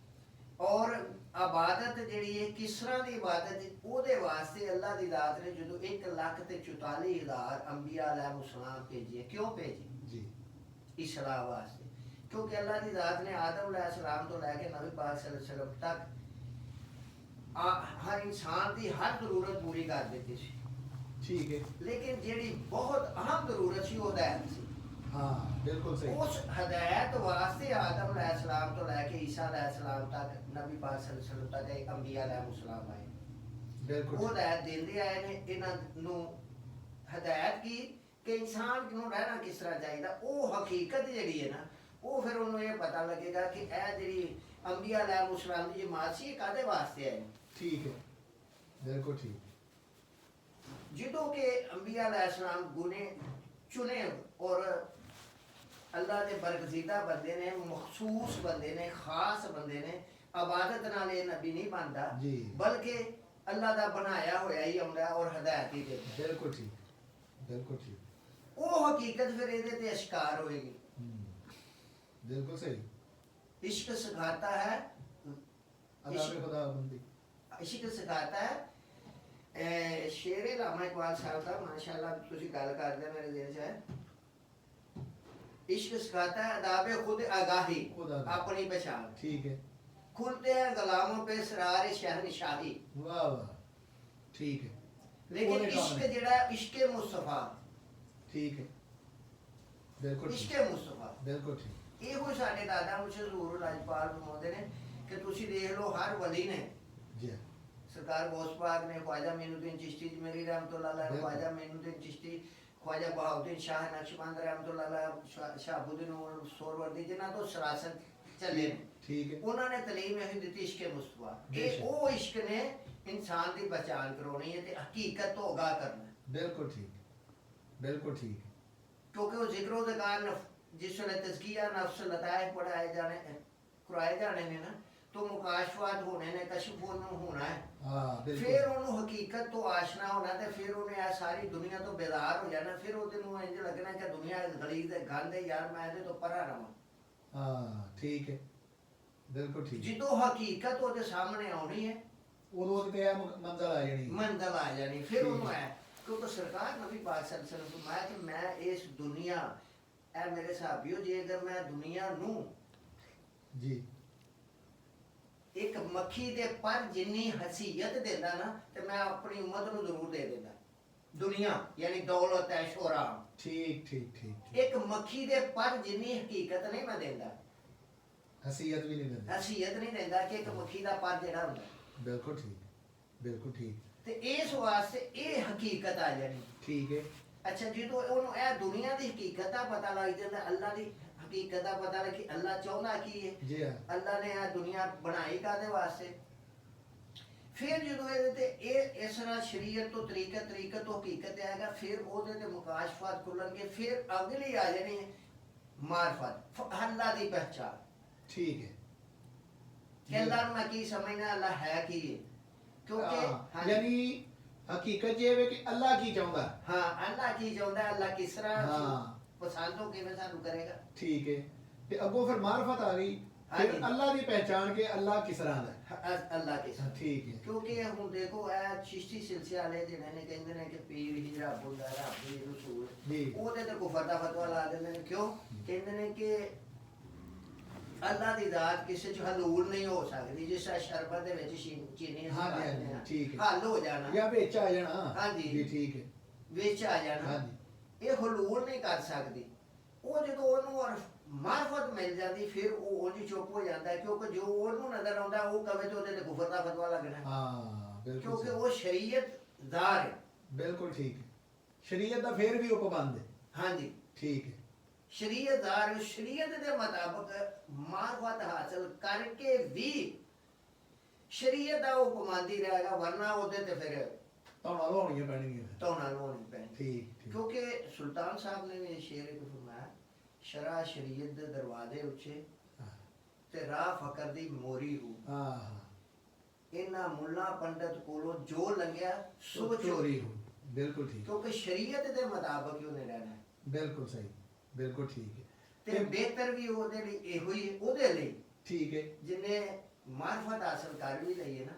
ਔਰ ਇਬਾਦਤ ਜਿਹੜੀ ਹੈ ਕਿਸ ਤਰ੍ਹਾਂ ਦੀ ਇਬਾਦਤ ਹੈ, ਉਹਦੇ ਵਾਸਤੇ ਅੱਲਾ ਦੀ ਜ਼ਾਤ ਨੇ ਜਦੋਂ 1,44,000 ਅੰਬੀਆ अलैहिस्सलाम ਭੇਜੇ। ਕਿਉਂ ਭੇਜੇ? ਜੀ ਇਸਲਾਹ ਵਾਸਤੇ। ਕਿਉਂਕਿ ਅੱਲਾ ਦੀ ਜ਼ਾਤ ਨੇ ਆਦਮ अलैहिस्सलाम ਤੋਂ ਲੈ ਕੇ ਨਬੀ ਪਾਕ सल्लल्लाहु अलैहि वसल्लम तक ਹਰ ਇਨਸਾਨ ਦੀ ਹਰ ਜ਼ਰੂਰਤ ਪੂਰੀ ਕਰ ਦਿੱਤੀ ਸੀ। ਠੀਕ ਹੈ। ਲੇਕਿਨ ਜਿਹੜੀ ਬਹੁਤ ਅਹਿਮ ਜ਼ਰੂਰਤ ਸੀ ਉਹ ਹਦਾਇਤ ਸੀ। ਹਾਂ ਬਿਲਕੁਲ ਸਹੀ। ਉਸ ਹਦਾਇਤ ਵਾਸਤੇ ਆਦਮ अलैहिस्सलाम ਤੋਂ ਲੈ ਕੇ ਈਸਾ अलैहिस्सलाम तक ਨਬੀ ਪਾਕ सल्लल्लाहु अलैहि वसल्लम तक ਅੰਬੀਆ अलैहिस्सलाम ਆਏ। ਬਿਲकुल ਉਹ ਹਦਾਇਤ ਦਿੰਦੇ ਆਏ ਨੇ ਇਹਨਾਂ ਨੂੰ। ਹਦਾਇਤ ਕੀ ਕਿ ਇਨਸਾਨ ਨੂੰ ਰਹਿਣਾ ਕਿਸ ਤਰ੍ਹਾਂ ਚਾਹੀਦਾ। ਉਹ ਹਕੀਕਤ ਜਿਹੜੀ ਹੈ ਨਾ, ਉਹ ਫਿਰ ਉਹਨੂੰ ਇਹ ਪਤਾ ਲੱਗੇਗਾ ਕਿ ਇਹ ਜਿਹੜੀ ਅੰਬੀਆ अलैहिस्सलाम ਦੀ ਜਮਾਤ ਸੀ ਇਹ ਕਾਹਦੇ ਵਾਸਤੇ ਆਏ। ਠੀਕ ਹੈ। ਬਿਲकुल ਠੀਕ। ਜਦੋਂ ਕਿ ਅੰਬੀਆ अलैहिस्सलाम गुने चुने और अल्लाह के बरगजीदा बंदे ने, मखसूस बंदे ने, खास बंदे ने। इबादत नाल ये नबी नहीं बनता, जी। बल्कि अल्लाह का बनाया होया ही आउंदा और हदायत ही देता। बिल्कुल ठीक। बिल्कुल ठीक। वो हकीकत फिर ਇਹਦੇ ਤੇ ਅਸ਼ਕਾਰ ਹੋਏਗੀ। बिल्कुल सही। इश्क सिखाता है, अदाब खुदा बंदी। इश्क सिखाता है। शेर लामा इकबाल साहब का माशाल्लाह ਤੁਸੀਂ ਗੱਲ ਕਰਦੇ ਮੇਰੇ ਦਿਲ 'ਚ ਹੈ। इश्क सिखाता है अदाब खुद आगाही, अपनी पहचान। ठीक है। खुलते हैं गुलामों पे सरार शहनशाही। वाह वाह ठीक है। लेकिन इश्क जड़ा इश्क मुस्तफा। ठीक है। बिल्कुल इश्क मुस्तफा बिल्कुल ठीक। ਇਹੋ ਸਾਡੇ ਦਾਦਾ ਮੁਰਸ਼ਿਦ ਜ਼ਹੂਰ ਲਾਜਪਾਲ ਫਰਮਾਉਂਦੇ ਨੇ ਕਿ ਤੁਸੀਂ ਦੇਖ ਲਓ ਹਰ ਵਲੀ ਨੇ जी ਸਰਕਾਰ ਗੌਸ ਪਾਕ ਨੇ, ख्वाजा मोइनुद्दीन चिश्ती जमीरी रहमतुल्लाह अलैह, ख्वाजा मोइनुद्दीन चिश्ती, ख्वाजा बहाउद्दीन शाह नक्शबंद रहमतुल्लाह अलैह, शहाबुद्दीन सोहरवर्दी, जिन्हां ਤੋਂ ਸਰਾਸਤ ਚੱਲੇ ਨੇ। ठीक है। ਉਹਨਾਂ ਨੇ ਤਾਲੀਮ ਇਹ ਦਿੱਤੀ ਇਸ਼ਕ ਮੁਸਤਫਾ। ਇਹ ਉਹ ਇਸ਼ਕ ਨੇ ਇਨਸਾਨ ਦੀ ਪਛਾਣ ਕਰਾਉਣੀ ਹੈ ਤੇ ਹਕੀਕਤ ਤੋਂ ਆਗਾਹ ਕਰਨਾ ਹੈ। बिल्कुल ठीक। बिल्कुल ठीक। क्योंकि वो जिक्र ज़कार जिस वेले तज़किया नफ्स लताइफ पढ़ाए जाने कराए जाने ने ना, तो मुकाशफात होने ने, कशफ होना है। हाँ बिल्कुल। फिर उन्होंने हकीकत तो आशना होना ते फिर उन्हें आ सारी दुनिया तो बेदार हो जाना। फिर वो दिन इंज लगना कि दुनिया गलीज है, गंद है यार, मैं तो परा रहा। हाँ ठीक है। बिल्कुल ठीक। जो हकीकत वो सामने आनी है, उदों ते मंजिल आ जानी। मंजिल आ जानी। फिर उन्होंने है क्योंकि सरकार नबी पाक सल्लल्लाहु अलैहि वसल्लम फरमाया कि मैं इस दुनिया ए मेरे साहबियों जे अगर मैं दुनिया नू जी एक मक्खी दे पर जिन्नी हसीयत देता ना ते मैं अपनी उम्मत नू जरूर दे देता। दुनिया यानी दौलत ऐशो आराम। ठीक ठीक ठीक। एक मक्खी दे पर जिन्नी हकीकत नहीं मैं देता, हसीयत भी नहीं देता। हसीयत नहीं देता कि एक मक्खी दा पर जेड़ा हुंदा। बिल्कुल ठीक। बिल्कुल ठीक। ते इस वास्ते ये हकीकत आ जानी। ठीक है। अच्छा जो ਉਹਨੂੰ ਇਹ ਦੁਨੀਆ ਦੀ ਹਕੀਕਤ ਦਾ ਪਤਾ ਲੱਗ ਜਾਂਦਾ, ਅੱਲਾ ਦੀ ਹਕੀਕਤ ਦਾ ਪਤਾ ਲੱਗ ਕਿ ਅੱਲਾ ਚਾਹੁੰਦਾ ਕੀ ਹੈ। जी हाँ। ਅੱਲਾ ਨੇ ਇਹ ਦੁਨੀਆ ਬਣਾਈ ਕਾਦੇ ਵਾਸਤੇ। ਫਿਰ ਜਦੋਂ ਇਹਦੇ ਤੇ ਇਹ ਇਸ ਤਰ੍ਹਾਂ ਸ਼ਰੀਅਤ ਤੋਂ ਤਰੀਕਤ ਤੋਂ ਹਕੀਕਤ ਆਏਗਾ, ਫਿਰ ਉਹਦੇ ਤੇ ਮੁਕਾਸ਼ਫਾਤ ਖੁੱਲਣਗੇ। ਫਿਰ ਅਗਲੀ ਆ ਜਾਣੀ ਹੈ ਮਾਰਫਤ, ਅੱਲਾ ਦੀ ਪਹਿਚਾਨ। ठीक है। ਕਿ ਅੱਲਾ ਨੂੰ ਮੈਂ ਕੀ ਸਮਝਣਾ, ਅੱਲਾ ਹੈ ਕੀ ਹੈ। ਕਿਉਂਕਿ ਹਾਂਜੀ। ਯਾਨੀ ਹਕੀਕਤ ਇਹ ਵੇ ਕਿ ਅੱਲਾ ਕੀ ਚਾਹੁੰਦਾ। ਹਾਂ ਅੱਲਾ ਕੀ ਚਾਹੁੰਦਾ, ਅੱਲਾ ਕਿਸ ਤਰ੍ਹਾਂ ਹਾਂ। ਪਸੰਦ ਹੋ ਕਿਵੇਂ ਸਾਨੂੰ ਕਰੇਗਾ। ਠੀਕ ਹੈ। ਤੇ ਅੱਗੋਂ ਫਿਰ ਮਾਰਫਤ ਆ ਗਈ, ਫਿਰ ਹਾਂਜੀ। ਅੱਲਾ ਦੀ ਪਹਿਚਾਣ ਕੇ ਅੱਲਾ ਕਿਸ ਤਰ੍ਹਾਂ ਦਾ। ਅੱਲਾ ਕਿਸ ਤਰ੍ਹਾਂ। ਠੀਕ ਹੈ। ਕਿਉਂਕਿ ਹੁਣ ਦੇਖੋ ਇਹ ਚਿਸ਼ਤੀ ਸਿਲਸਿਲੇ ਵਾਲੇ ਜਿਹੜੇ ਨੇ ਕਹਿੰਦੇ ਨੇ ਕਿ ਪੀਰ ਹੀ ਰੱਬ ਹੁੰਦਾ, ਰੱਬ ਹੀ ਰਸੂਲ, ਜੀ। ਉਹਦੇ ਤੇ ਕੁਫਰ ਦਾ ਫਤਵਾ ਲਾ ਦਿੰਦੇ ਨੇ। ਕਿਉਂ ਕਹਿੰਦੇ ਨੇ ਕਿ ਅੱਲਾ ਦੀ ਜ਼ਾਤ ਕਿਸੇ ਚ ਹਲੂਲ ਨਹੀਂ ਹੋ ਸਕਦੀ, ਜਿਸ ਤਰ੍ਹਾਂ ਸ਼ਰਬਤ ਦੇ ਵਿੱਚ ਚੀਨੀ ਅਸੀਂ ਹਾਂਜੀ, ਪਾਉਂਦੇ ਹਾਂਜੀ, ਹਾਂ, ਠੀਕ ਹੈ। ਹੱਲ ਹੋ ਜਾਣਾ ਜਾਂ ਵਿੱਚ ਆ ਜਾਣਾ। ਹਾਂਜੀ। ਜੀ ਠੀਕ ਹੈ। ਵਿੱਚ ਆ ਜਾਣਾ, ਹਾਂਜੀ। ਇਹ ਹਲੂਲ ਨਹੀਂ ਕਰ ਸਕਦੀ। ਉਹ ਜਦੋਂ ਉਹਨੂੰ ਮਾਰਫਤ ਮਿਲ ਜਾਂਦੀ ਫਿਰ ਉਹ ਉਹਦੀ ਚੁੱਪ ਹੋ ਜਾਂਦਾ ਹੈ, ਕਿਉਂਕਿ ਜੋ ਉਹਨੂੰ ਨਜ਼ਰ ਆਉਂਦਾ ਉਹ ਕਵੇ ਤੇ ਉਹਦੇ ਤੇ ਕੁਫਰ ਦਾ ਫਤਵਾ ਲੱਗਣਾ ਹੈ। ਹਾਂ ਬਿਲਕੁਲ ਕਿਉਂਕਿ ਸਹੀ। ਉਹ ਸ਼ਰੀਅਤ ਜ਼ਾਰ ਹੈ। ਬਿਲਕੁਲ ਠੀਕ ਹੈ। ਸ਼ਰੀਅਤ ਦਾ ਫਿਰ ਵੀ ਉਹ ਪਾਬੰਦ ਹੈ। ਹਾਂਜੀ ਠੀਕ ਹੈ। ਸ਼ਰੀਅਤ ਜ਼ਾਰ, ਸ਼ਰੀਅਤ ਦੇ ਮੁਤਾਬਕ ਮਾਰਫਤ ਹਾਸਲ ਕਰਕੇ ਵੀ ਸ਼ਰੀਅਤ ਦਾ ਉਹ ਪਾਬੰਦੀ ਰਹੇਗਾ, ਵਰਨਾ ਉਹਦੇ ਤੇ ਫਿਰ ਧੌਣਾ ਲਾਉਣੀਆਂ ਪੈਣਗੀਆਂ ਫਿਰ। ਧੌਣਾ ਲਾਉਣੀ ਪੈਣੀ। ਠੀਕ ਠੀਕ। ਕਿਉਂਕਿ ਸੁਲਤਾਨ ਸਾਹਿਬ ਨੇ ਵੀ ਸ਼ੇਰ ਇੱਕ ਫਰਮਾਇਆ, ਸ਼ਰਾ ਸ਼ਰੀਅਤ ਦੇ ਦਰਵਾਜ਼ੇ ਉੱਚੇ ਤੇ ਰਾਹ ਫਕਰ ਦੀ ਮੋਰੀ ਹੋ, ਹਾਂ ਇਹਨਾਂ ਮੁੱਲਾ ਪੰਡਤ ਕੋਲੋਂ ਜੋ ਲੰਘਿਆ ਸੋ ਚੋਰੀ ਚੋਰੀ ਹੋ। ਬਿਲਕੁਲ ਠੀਕ। ਕਿਉਂਕਿ ਸ਼ਰੀਅਤ ਦੇ ਮੁਤਾਬਕ ਹੀ ਉਹਨੇ ਰਹਿਣਾ ਹੈ। ਬਿਲਕੁਲ ਸਹੀ। ਬਿਲਕੁਲ ਠੀਕ ਹੈ। ਤੇ ਬਿਹਤਰ ਵੀ ਉਹਦੇ ਲਈ ਇਹੋ ਹੀ ਹੈ, ਉਹਦੇ ਲਈ ਠੀਕ ਹੈ। ਜਿਹਨੇ ਮਾਰਫਤ ਹਾਸਲ ਕਰ ਵੀ ਲਈ ਹੈ ਨਾ,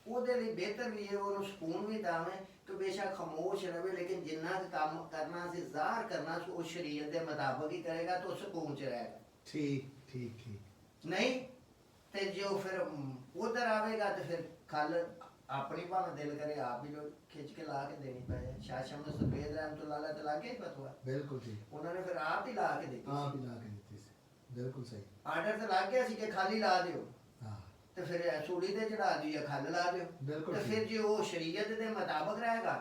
ਉਹਦੇ ਲਈ ਬਿਹਤਰ ਵੀ ਹੈ, ਉਹਨੂੰ ਸਕੂਨ ਵੀ ਤਾਵੇਂ ਕਿ ਬੇਸ਼ੱਕ ਖਾਮੋਸ਼ ਰਵੇ, ਲੇਕਿਨ ਜਿੰਨਾ ਕੁ ਕੰਮ ਕਰਨਾ ਸੀ, ਜ਼ਾਹਰ ਕਰਨਾ ਸੀ, ਉਹ ਸ਼ਰੀਅਤ ਦੇ ਮੁਤਾਬਕ ਹੀ ਕਰੇਗਾ ਤਾਂ ਉਹ ਸਕੂਨ ਚ ਰਹੇਗਾ। ਠੀਕ ਠੀਕ ਠੀਕ। ਨਹੀਂ ਤੇ ਜੋ ਫਿਰ ਉਧਰ ਆਵੇਗਾ ਤੇ ਫਿਰ ਖਲ ਆਪਣੀ ਭਾਵੇਂ ਦਿਲ ਕਰੇ ਆਪ ਹੀ ਜੋ ਖਿੱਚ ਕੇ ਲਾ ਕੇ ਦੇਣੀ ਪੈ ਜਾਏ। ਸ਼ਾਹ ਸ਼ਮਸ ਸਫੇਦ ਰਹਿਮਤੁल्लाह अलैह ਤੇ ਲਾਗੇ ਹੀ ਫਤਵਾ, ਬਿਲਕੁਲ ਠੀਕ। ਉਹਨਾਂ ਨੇ ਫਿਰ ਆਪ ਹੀ ਲਾ ਕੇ ਦਿੱਤੀ ਆਪ ਸੀ। ਹੀ ਲਾ ਕੇ ਦਿੱਤੀ ਸੀ। ਬਿਲਕੁਲ ਸਹੀ। ਆਰਡਰ ਤੇ ਲੱਗ ਗਿਆ ਸੀ ਕਿ ਖਾਲੀ ਲਾ ਦਿਓ, ਹਾਂ ਤੇ ਫਿਰ ਸੂੜੀ ਤੇ ਚੜਾ ਦਿਓ ਜਾਂ ਖੱਲ ਲਾ ਦਿਓ। ਬਿਲਕੁਲ ਤੇ ਠੀਕ। ਫਿਰ ਜੇ ਉਹ ਸ਼ਰੀਅਤ ਦੇ ਮੁਤਾਬਕ ਰਹੇਗਾ,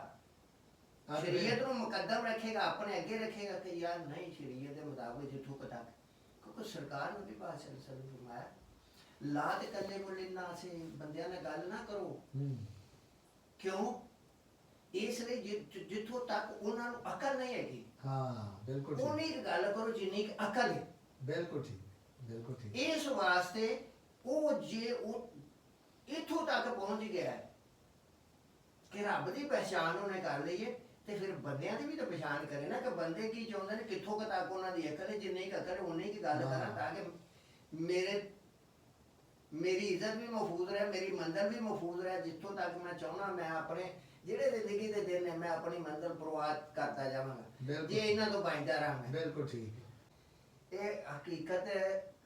ਹਾਂ, ਸ਼ਰੀਅਤ ਨੂੰ ਮੁਕੱਦਮ ਰੱਖੇਗਾ, ਆਪਣੇ ਅੱਗੇ ਰੱਖੇਗਾ ਕਿ ਯਾਰ ਨਹੀਂ ਸ਼ਰੀਅਤ ਦੇ ਮੁਤਾਬਕ ਜਿੱਥੋਂ ਤੱਕ, ਕਿਉਂਕਿ ਸਰਕਾਰ ਨੇ ਵੀ ਪਾਕ ਸੱਲੱਲਾਹੁ अलैहि वसल्लम ਫਰਮਾਇਆ ਲਾ ਤੇ ਕੱਲੇ ਮੁੱਲੇ ਨਾ ਸੇ, ਬੰਦਿਆਂ ਨਾਲ ਗੱਲ ਨਾ ਕਰੋ। ਹੂੰ। ਕਿਉਂ? ਇਸ ਲਈ ਜਿੱਥੋਂ ਤੱਕ ਉਹਨਾਂ ਨੂੰ ਅਕਲ ਨਹੀਂ ਹੈਗੀ, ਹਾਂ ਬਿਲਕੁਲ ਉਨੀ ਠੀਕ। ਕੁ ਗੱਲ ਕਰੋ ਜਿੰਨੀ ਕੁ ਅਕਲ ਹੈ। ਬਿਲਕੁਲ ਠੀਕ। ਬਿਲਕੁਲ ਠੀਕ। ਇਸ ਵਾਸਤੇ ਉਹ ਜੇ ਉਹ ਇੱਥੋਂ ਤੱਕ ਪਹੁੰਚ ਗਿਆ ਹੈ ਕਿ ਰੱਬ ਦੀ ਪਹਿਚਾਣ ਉਹਨੇ ਕਰ ਲਈ ਹੈ, ਤੇ ਫਿਰ ਬੰਦਿਆਂ ਦੀ ਵੀ ਤਾਂ ਪਛਾਣ ਕਰੇ ਨਾ ਕਿ ਬੰਦੇ ਕੀ ਚਾਹੁੰਦੇ ਨੇ, ਕਿੱਥੋਂ ਕੁ ਤੱਕ ਉਹਨਾਂ ਦੀ ਅਕਲ ਹੈ। ਜਿੰਨੀ ਕੁ ਅਕਲ ਹੈ ਉਨੀ ਕੀ ਗੱਲ ਕਰਾਂ, ਤਾਂ ਕਿ ਮੇਰੀ ਇੱਜ਼ਤ ਵੀ ਮਹਿਫੂਜ਼ ਰਹੇ, ਮੇਰੀ ਮੰਜ਼ਿਲ ਵੀ ਮਹਿਫੂਜ਼ ਰਹੇ। ਜਿੱਥੋਂ ਤੱਕ ਮੈਂ ਚਾਹੁੰਦਾ, ਮੈਂ ਆਪਣੇ ਜਿਹੜੇ ਜ਼ਿੰਦਗੀ ਦੇ ਦਿਨ ਨੇ ਮੈਂ ਆਪਣੀ ਮੰਜ਼ਿਲ ਪ੍ਰਵਾਦ ਕਰਦਾ ਜਾਵਾਂਗਾ ਜੇ ਇਹਨਾਂ ਤੋਂ ਬਚਦਾ ਰਹਾਂਗਾ। ਬਿਲਕੁਲ ਠੀਕ। ਇਹ ਹਕੀਕਤ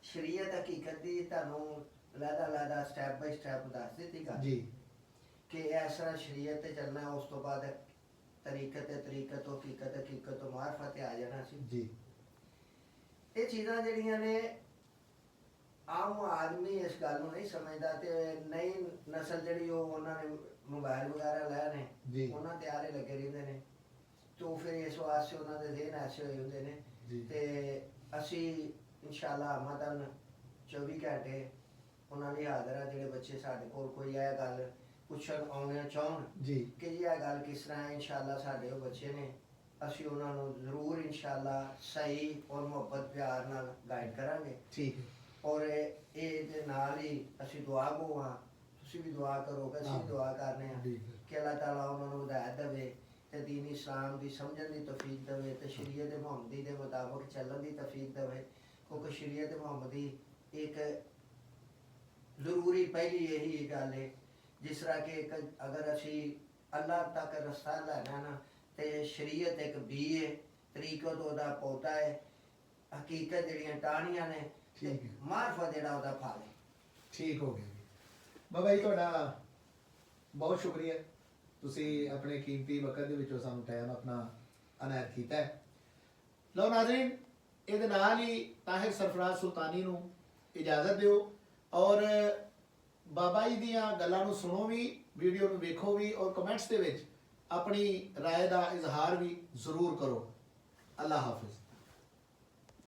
ਸ਼ਰੀਅਤ ਹਕੀਕਤ ਦੀ ਤੁਹਾਨੂੰ ਲਹਿਦਾ ਸਟੈਪ ਬਾਈ ਸਟੈਪ ਦੱਸ ਦਿੱਤੀ ਗੱਲ ਜੀ ਕਿ ਇਸ ਤਰ੍ਹਾਂ ਸ਼ਰੀਅਤ ਤੇ ਚੱਲਣਾ, ਉਸ ਤੋਂ ਬਾਅਦ ਤਰੀਕਤ ਤੋਂ ਹਕੀਕਤ ਤੋਂ ਮਾਰਫਤ ਤੇ ਆ ਜਾਣਾ ਸੀ। ਜੀ। ਇਹ ਚੀਜ਼ਾਂ ਜਿਹੜੀਆਂ ਨੇ ਆਮ ਆਦਮੀ ਇਸ ਗੱਲ ਨੂੰ ਨਹੀਂ ਸਮਝਦਾ, ਤੇ ਨਈ ਨਸਲ ਜਿਹੜੀ ਉਹ ਉਹਨਾਂ ਨੇ ਮੋਬਾਈਲ ਵਗੈਰਾ ਲੈ ਨੇ, ਜੀ। ਉਹਨਾਂ ਤੇ ਆਰੇ ਲੱਗੇ ਰਹਿੰਦੇ ਨੇ, ਤੇ ਫਿਰ ਇਸ ਵਾਸਤੇ ਉਹਨਾਂ ਦੇ ਜ਼ਿਹਨ ਐਸੇ ਹੋਏ ਹੁੰਦੇ ਨੇ। ਜੀ। ਤੇ ਅਸੀਂ ਇਨਸ਼ਾਅੱਲਾ ਮਦਨ 24 ਘੰਟੇ ਉਹਨਾਂ ਲਈ ਹਾਜ਼ਰ ਆ, ਜਿਹੜੇ ਬੱਚੇ ਸਾਡੇ ਕੋਲ ਕੋਈ ਇਹ ਗੱਲ ਪੁੱਛਣ ਆਉਣਾ ਚਾਹਣ ਜੀ ਕਿ ਜੀ ਇਹ ਗੱਲ ਕਿਸ ਤਰ੍ਹਾਂ ਹੈ, ਇਨਸ਼ਾਅੱਲਾ ਸਾਡੇ ਉਹ ਬੱਚੇ ਨੇ, ਅਸੀਂ ਉਹਨਾਂ ਨੂੰ ਜ਼ਰੂਰ ਇਨਸ਼ਾਅੱਲਾ ਸਹੀ ਔਰ ਮੁਹੱਬਤ ਪਿਆਰ ਨਾਲ ਗਾਈਡ ਕਰਾਂਗੇ। ਠੀਕ ਹੈ। ਔਰ ਇਹਦੇ ਨਾਲ ਹੀ ਅਸੀਂ ਦੁਆ ਗੋ ਹਾਂ, ਤੁਸੀਂ ਵੀ ਦੁਆ ਕਰੋਗੇ, ਅਸੀਂ ਵੀ ਦੁਆ ਕਰਨੇ ਹਾਂ ਕਿ ਅੱਲਾਹ ਤਾਲਾ ਉਹਨਾਂ ਨੂੰ ਹਦਾਇਤ ਦੇਵੇ ਤੇ ਦੀਨ ਇਸਲਾਮ ਦੀ ਸਮਝਣ ਦੀ ਤੌਫੀਕ ਦੇਵੇ, ਤੇ ਸ਼ਰੀਅਤ ਮੁਹੰਮਦੀ ਦੇ ਮੁਤਾਬਕ ਚੱਲਣ ਦੀ ਤੌਫੀਕ ਦੇਵੇ। ਕਿਉਂਕਿ ਸ਼ਰੀਅਤ ਮੁਹੰਮਦੀ ਇੱਕ ਜ਼ਰੂਰੀ ਪਹਿਲੀ ਇਹੀ ਗੱਲ ਹੈ, ਜਿਸ ਤਰ੍ਹਾਂ ਕਿ ਅਗਰ ਅਸੀਂ ਅੱਲਾਹ ਤੱਕ ਰਸਤਾ ਲੈਣਾ ਨਾ, ਤੇ ਸ਼ਰੀਅਤ ਇੱਕ ਬੀ ਹੈ, ਤਰੀਕਤ ਉਹਦਾ ਪੌਦਾ ਹੈ, ਹਕੀਕਤ ਜਿਹੜੀਆਂ ਟਾਹਣੀਆਂ ਨੇ, ਠੀਕ ਹੈ। ਮਾਰਫਤ ਜਿਹੜਾ ਉਹਦਾ ਫਲ ਹੈ। ਠੀਕ ਹੋ ਗਿਆ ਜੀ। ਬਾਬਾ ਜੀ ਤੁਹਾਡਾ ਬਹੁਤ ਸ਼ੁਕਰੀਆ, ਤੁਸੀਂ ਆਪਣੇ ਕੀਮਤੀ ਵਕਤ ਦੇ ਵਿੱਚੋਂ ਸਾਨੂੰ ਟਾਈਮ ਆਪਣਾ ਅਨਾਇਤ ਕੀਤਾ ਹੈ। ਲਓ ਨਾਜ਼ਰੀਨ, ਇਹਦੇ ਨਾਲ ਹੀ ਤਾਹਿਰ ਸਰਫਰਾਜ਼ ਸੁਲਤਾਨੀ ਨੂੰ ਇਜਾਜ਼ਤ ਦਿਓ, ਔਰ ਬਾਬਾ ਜੀ ਦੀਆਂ ਗੱਲਾਂ ਨੂੰ ਸੁਣੋ ਵੀ, ਵੀਡੀਓ ਨੂੰ ਵੇਖੋ ਵੀ, ਔਰ ਕਮੈਂਟਸ ਦੇ ਵਿੱਚ ਆਪਣੀ ਰਾਏ ਦਾ ਇਜ਼ਹਾਰ ਵੀ ਜ਼ਰੂਰ ਕਰੋ। ਅੱਲਾ ਹਾਫਿਜ਼।